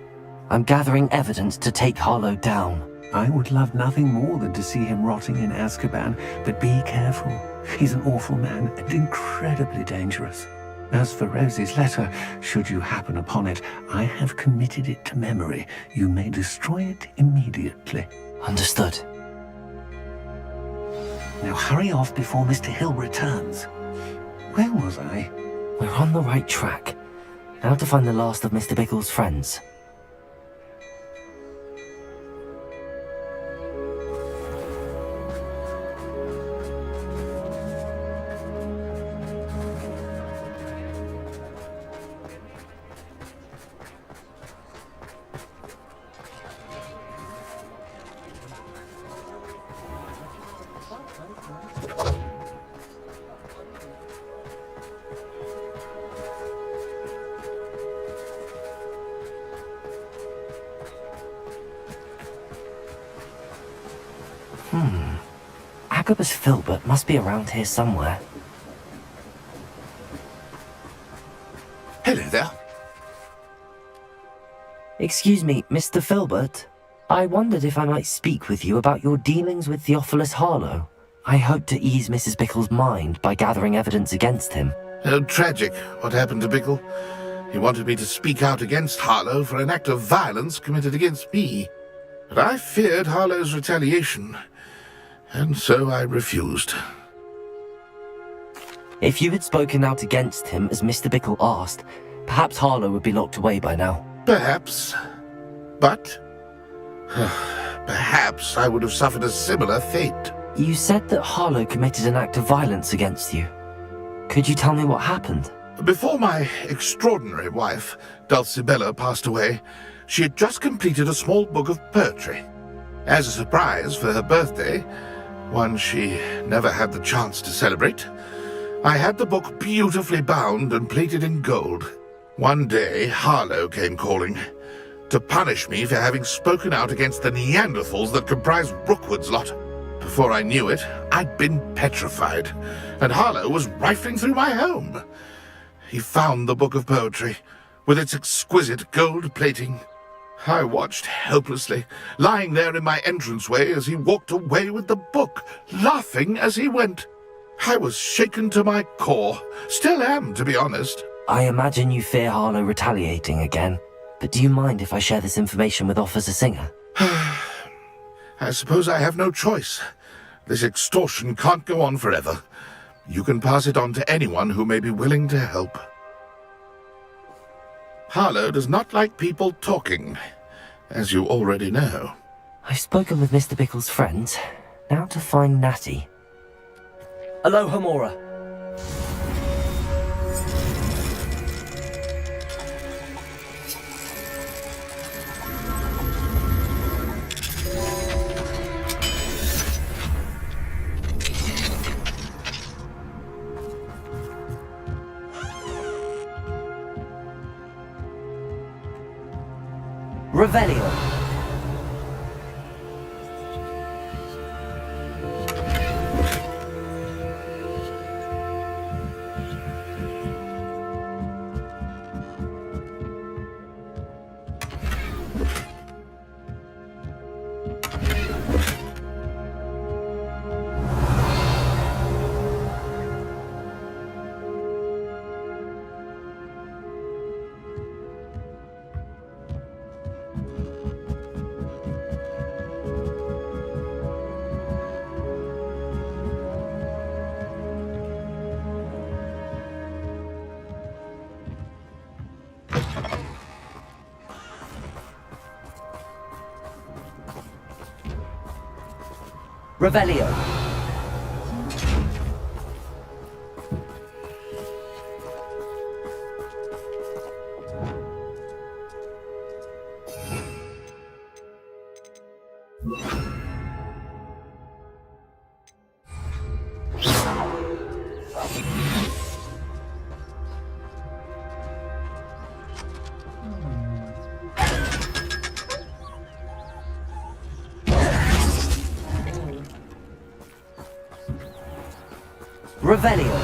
I'm gathering evidence to take Harlow down. I would love nothing more than to see him rotting in Azkaban, but be careful. He's an awful man and incredibly dangerous. As for Rosie's letter, should you happen upon it, I have committed it to memory. You may destroy it immediately. Understood. Now hurry off before Mr. Hill returns. Where was I? We're on the right track. Now to find the last of Mr. Bickle's friends. Agabus Filbert must be around here somewhere. Hello there. Excuse me, Mr. Filbert. I wondered if I might speak with you about your dealings with Theophilus Harlow. I hope to ease Mrs. Bickle's mind by gathering evidence against him. Oh, tragic what happened to Bickle. He wanted me to speak out against Harlow for an act of violence committed against me. But I feared Harlow's retaliation, and so I refused. If you had spoken out against him as Mr. Bickle asked, perhaps Harlow would be locked away by now. Perhaps. But perhaps I would have suffered a similar fate. You said that Harlow committed an act of violence against you. Could you tell me what happened? Before my extraordinary wife, Dulcibella, passed away, she had just completed a small book of poetry. As a surprise for her birthday, one she never had the chance to celebrate, I had the book beautifully bound and plated in gold. One day, Harlow came calling to punish me for having spoken out against the Neanderthals that comprised Rookwood's lot. Before I knew it, I'd been petrified, and Harlow was rifling through my home. He found the book of poetry, with its exquisite gold plating. I watched helplessly, lying there in my entranceway as he walked away with the book, laughing as he went. I was shaken to my core. Still am, to be honest. I imagine you fear Harlow retaliating again, but do you mind if I share this information with Officer Singer? I suppose I have no choice. This extortion can't go on forever. You can pass it on to anyone who may be willing to help. Harlow does not like people talking, as you already know. I've spoken with Mr. Bickle's friends. Now to find Natty. Aloha, Mora. Revelio. Revelio. Revelio.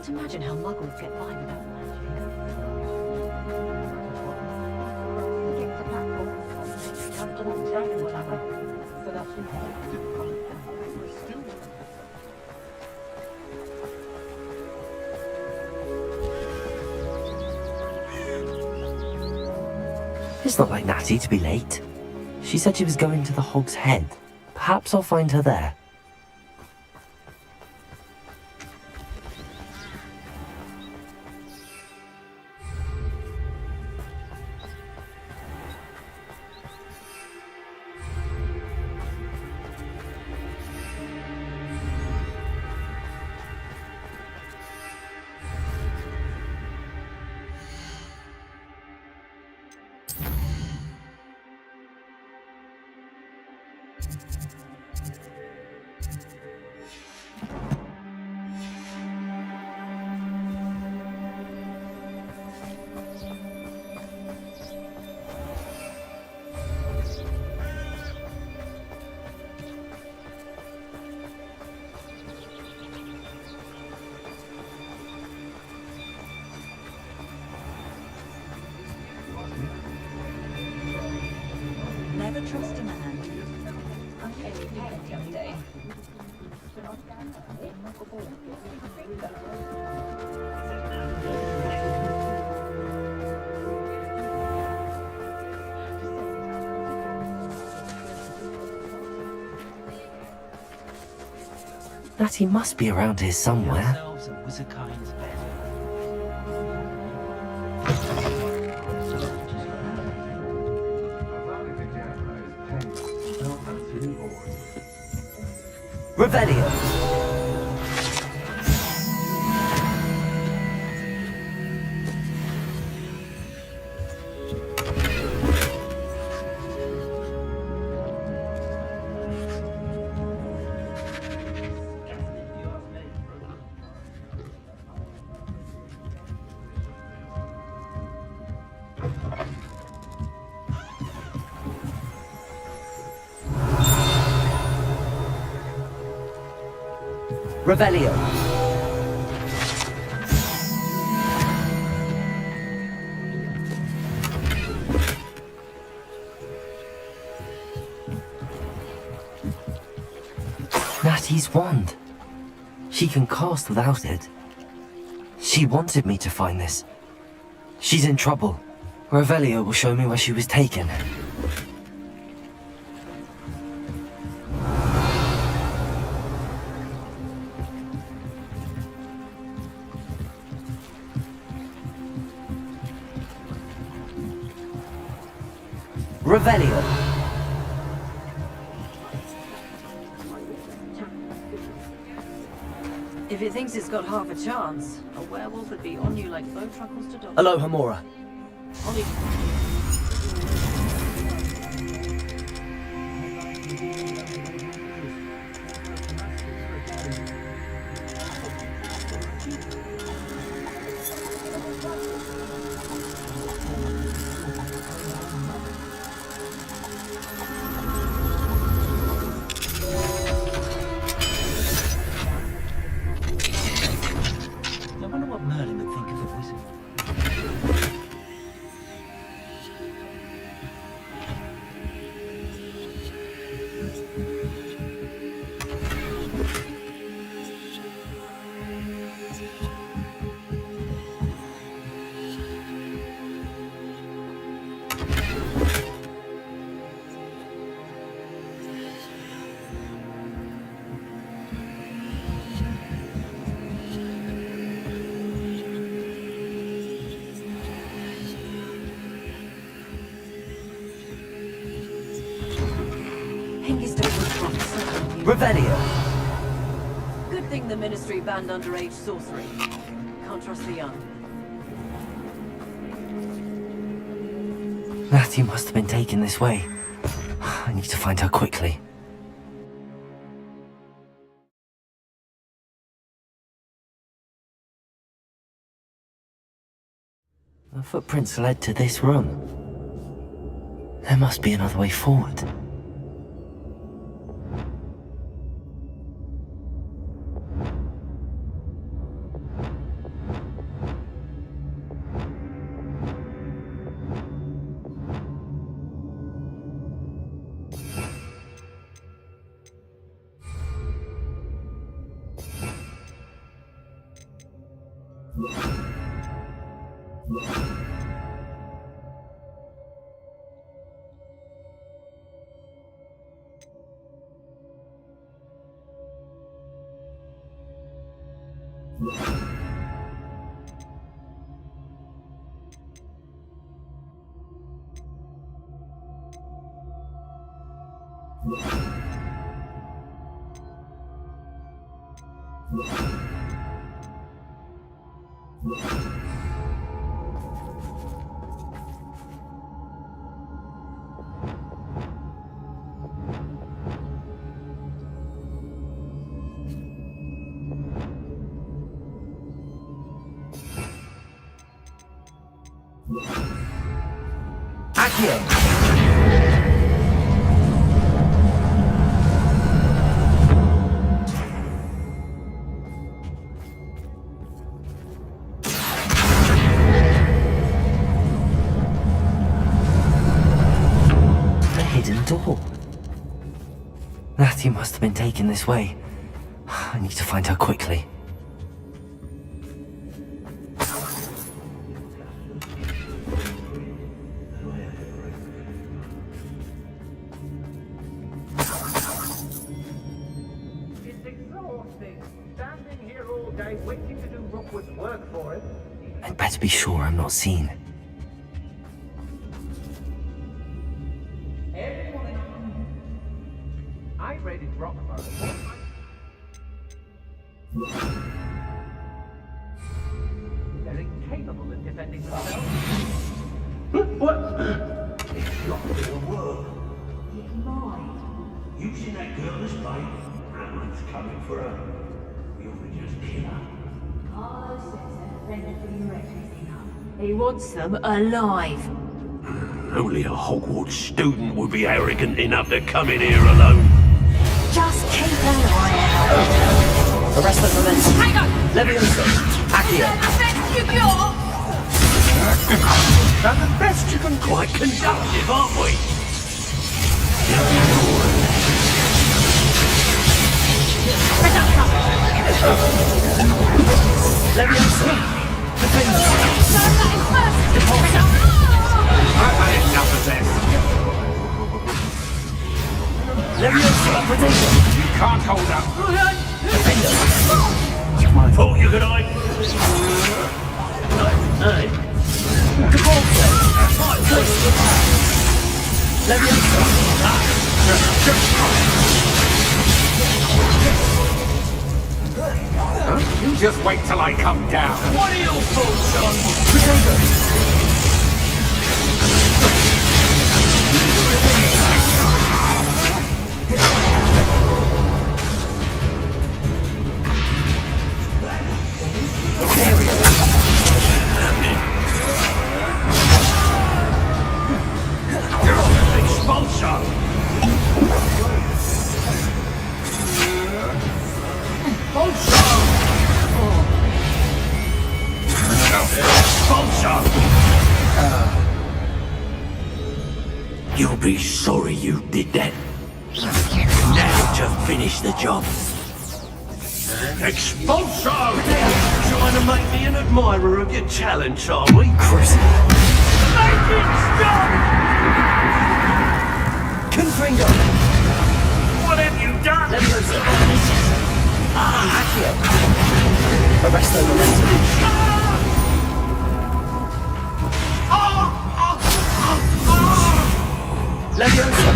can't imagine how muggles get by without magic. It's not like Natty to be late. She said she was going to the Hog's Head. Perhaps I'll find her there. Never trust a man. Natty must be around here somewhere. Revelio! Revelio. Natty's wand. She can cast without it. She wanted me to find this. She's in trouble. Revelio will show me where she was taken. Revelio. If it thinks it's got half a chance, a werewolf would be on you like bow truckles to dogs. Hello, Homora. Ollie. I wonder what Merlin would think of a wizard. Revelio. Good thing the Ministry banned underage sorcery. Can't trust the young. Natty must have been taken this way. I need to find her quickly. The footprints led to this room. There must be another way forward. The hidden door. Natty must have been taken this way. I need to find her quickly. It's exhausting. Standing here all day waiting to do Rookwood's work for him. I'd better be sure I'm not seen. I raided Rockford. They're incapable of defending themselves. What? It's not gonna work. It might. Using that girl as bait, Ramron's coming for her. You'll just kill her. Carlo says a defender for your everything up. He wants them alive. Only a Hogwarts student would be arrogant enough to come in here alone. Just keep an eye out. Arrest the momentum. Hang on! Leviosa. Accio. At the best you can quite conductive, aren't we? Leviosa. Defender. I've had enough of this. Leviosa. Potato. You can't hold up. Defender. Thought you could hide. Hey. Cabalto. Leviosa. You just wait till I come down. What are your thoughts on Potato? Expulsion! Expulsion! You'll be sorry you did that. Now to finish the job. Expulsion! Trying to make me an admirer of your talents, are we? Chris. Make it stop! Confringo. What have you done? Leviosa. Accio. Arrest the momentum. Leviosa.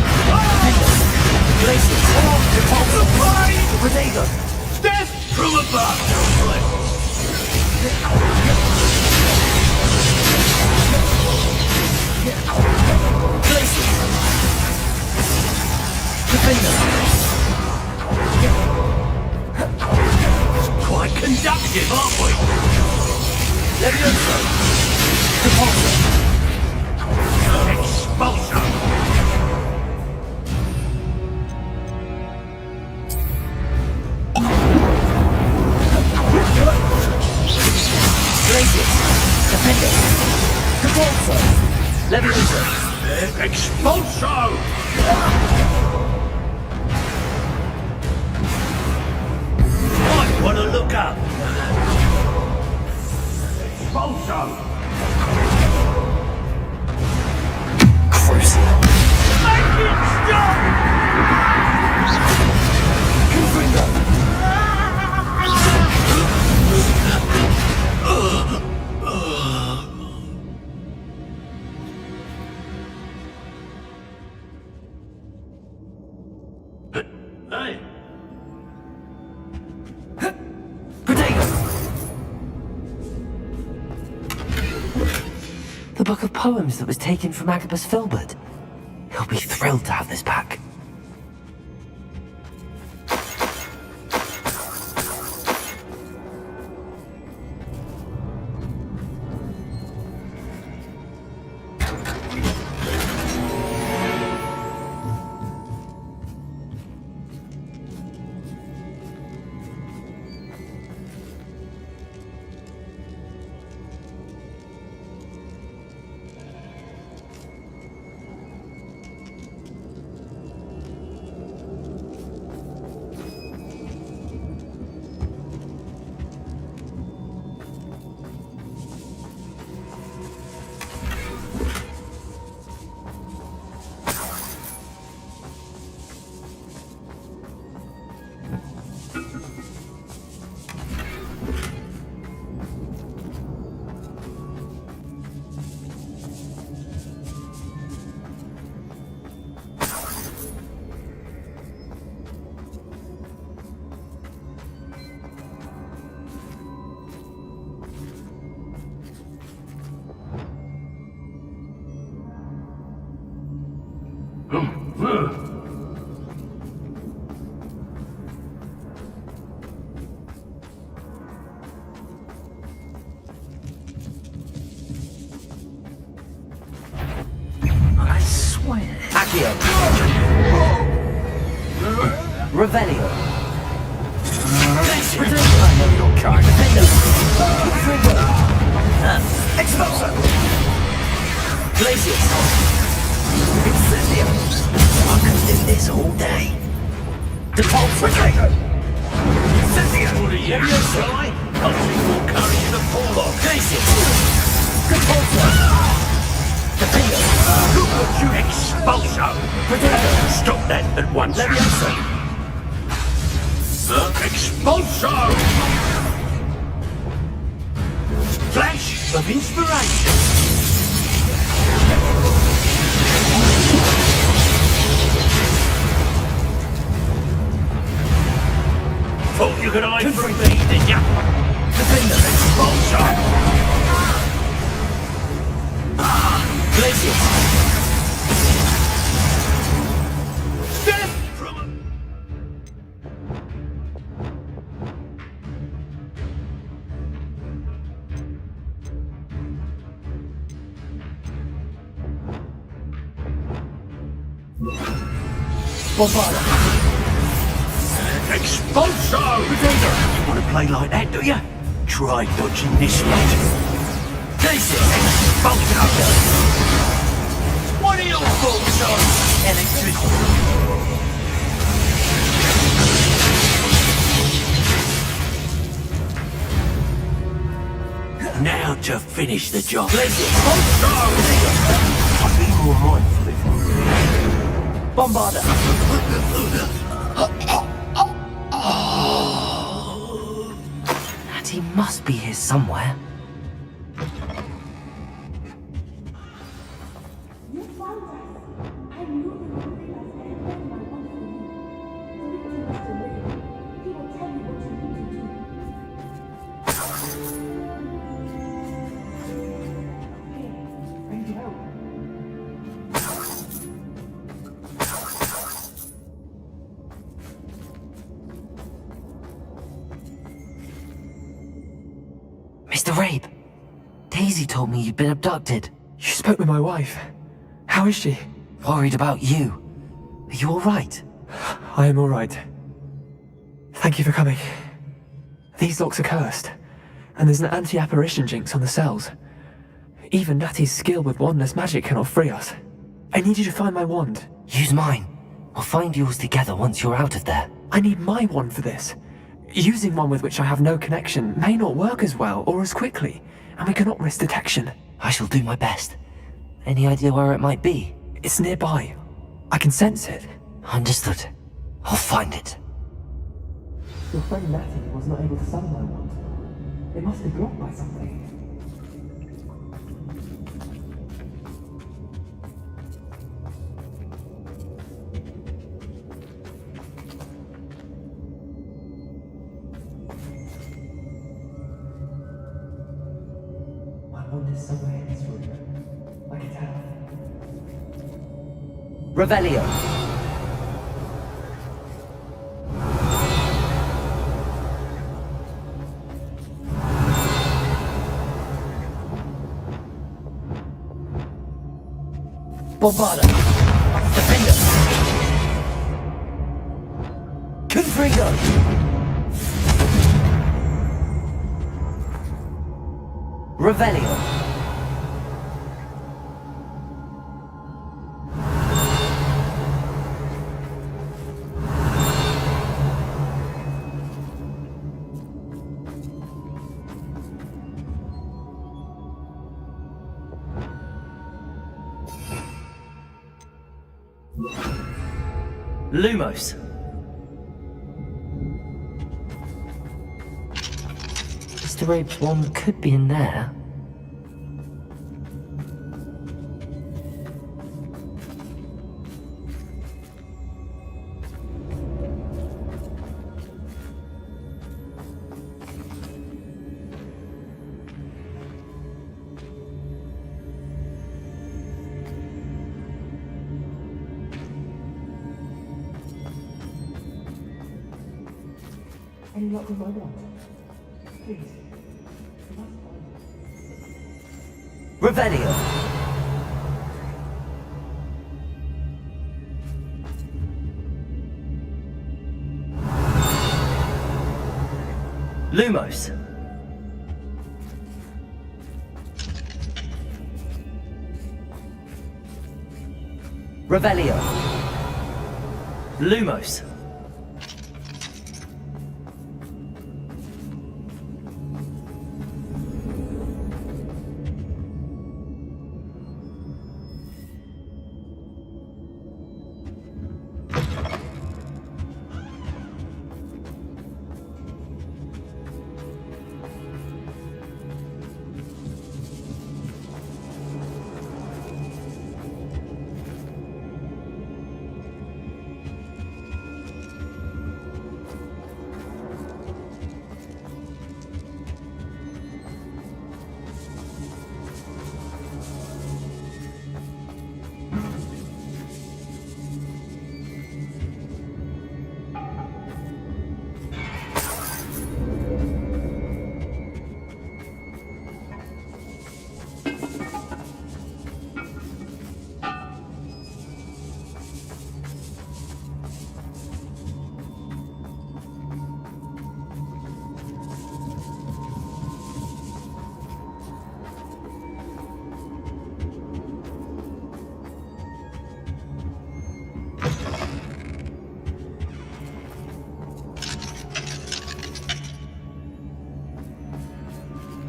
Glacius. Potato. Death from above! Glacius. Defender. Quite conductive, aren't we? Leviosa. Repulsor. Expulsion! Glacius. Defender. Repulsor. Leviosa. Expulsion! Might want to look up. Expulso! Crucial. Make it stop! Confringo. Hey! The book of poems that was taken from Agabus Filbert. He'll be thrilled to have this back. I swear. Accio. Revelio. I know your kind. Expulso. Glacius. Incendio. I could do this all day. Depulso. Incendio. What are you, shy? I think we'll carry you to Porlock. Glacius. Depulso. Who put you expulso? Stop that at once. Expulso! Flash of inspiration. Thought you could hide from me, did ya? Expulso! Glacius. Death from a... Bombarda. Expulso! You want to play like that, do you? Try dodging this lot. Expulso! What are your thoughts on electricity? Now to finish the job. Expulso! I'll be more mindful if I... Bombarda. And he must be here somewhere. Mr. Rabe, Daisy told me you'd been abducted. You spoke with my wife. How is she? Worried about you. Are you alright? I am alright. Thank you for coming. These locks are cursed, and there's an anti-apparition jinx on the cells. Even Natty's skill with wandless magic cannot free us. I need you to find my wand. Use mine. We'll find yours together once you're out of there. I need my wand for this. Using one with which I have no connection may not work as well or as quickly, and we cannot risk detection. I shall do my best. Any idea where it might be? It's nearby. I can sense it. Understood. I'll find it. Your friend Natty was not able to summon my wand. It must be blocked by something. My wand is somewhere in this room. I can tell. Revelio. Bombarda. Defender. Confringo. Revelio. Lumos. Mr. Rabe's wand could be in there. Any luck with my wand? Please. Revelio. Lumos. Revelio. Lumos.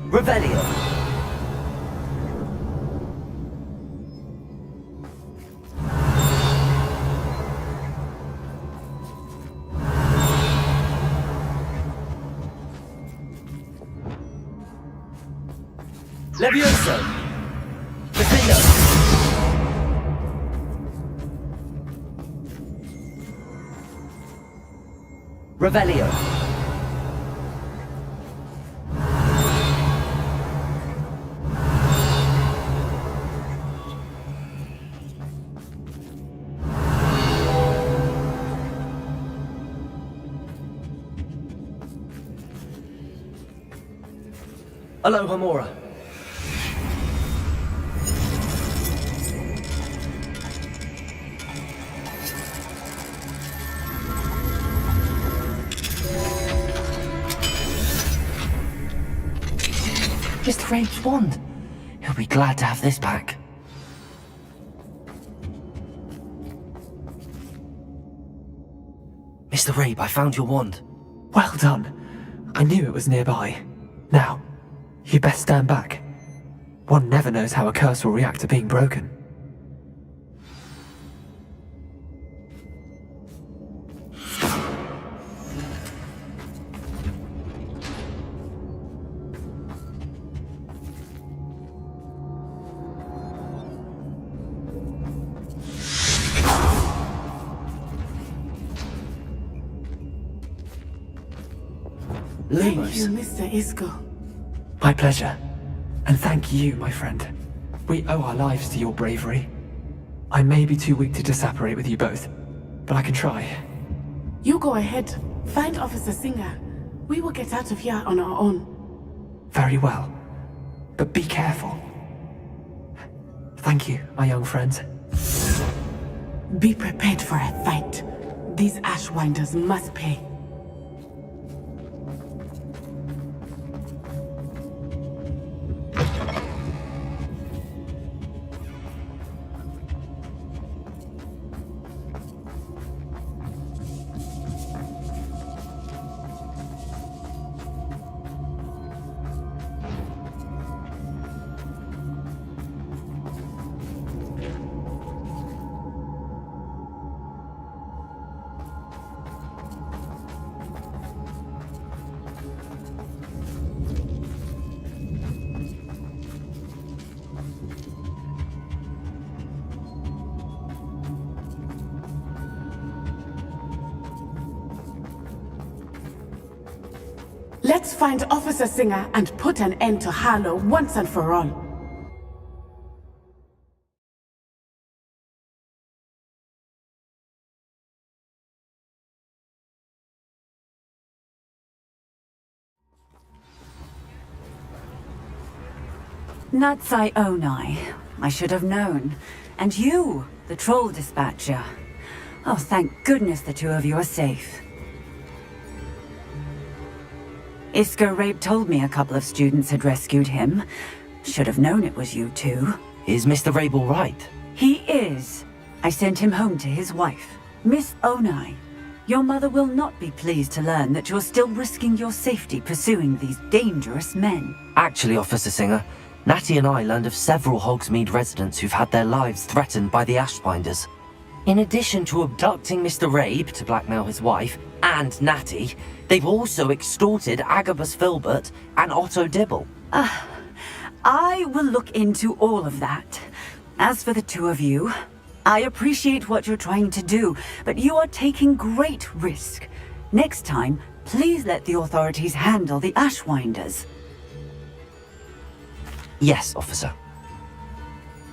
Revelio. Levioso. Defender. Revelio. Aloha Mora. Mr. Rabe's wand. He'll be glad to have this back. Mr. Rabe, I found your wand. Well done. I knew it was nearby. Now, You best stand back. One never knows how a curse will react to being broken. Thank you, Mr. Isco. My pleasure. And thank you, my friend. We owe our lives to your bravery. I may be too weak to disapparate with you both, but I can try. You go ahead. Find Officer Singer. We will get out of here on our own. Very well. But be careful. Thank you, my young friends. Be prepared for a fight. These Ashwinders must pay. Let's find Officer Singer and put an end to Harlow once and for all. Natsai Onai. I should have known. And you, the troll dispatcher. Oh, thank goodness the two of you are safe. Isco Rape told me a couple of students had rescued him. Should have known it was you two. Is Mr. Rabe all right? He is. I sent him home to his wife, Miss Onai. Your mother will not be pleased to learn that you're still risking your safety pursuing these dangerous men. Actually, Officer Singer, Natty and I learned of several Hogsmeade residents who've had their lives threatened by the Ashbinders. In addition to abducting Mr. Rabe to blackmail his wife and Natty, they've also extorted Agabus Filbert and Otto Dibble. I will look into all of that. As for the two of you, I appreciate what you're trying to do, but you are taking great risk. Next time, please let the authorities handle the Ashwinders. Yes, officer.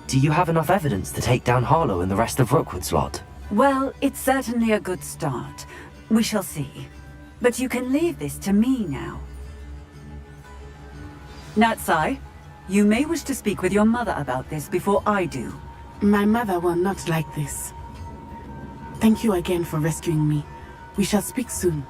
Do you have enough evidence to take down Harlow and the rest of Rookwood's lot? Well, it's certainly a good start. We shall see. But you can leave this to me now. Natsai, you may wish to speak with your mother about this before I do. My mother will not like this. Thank you again for rescuing me. We shall speak soon.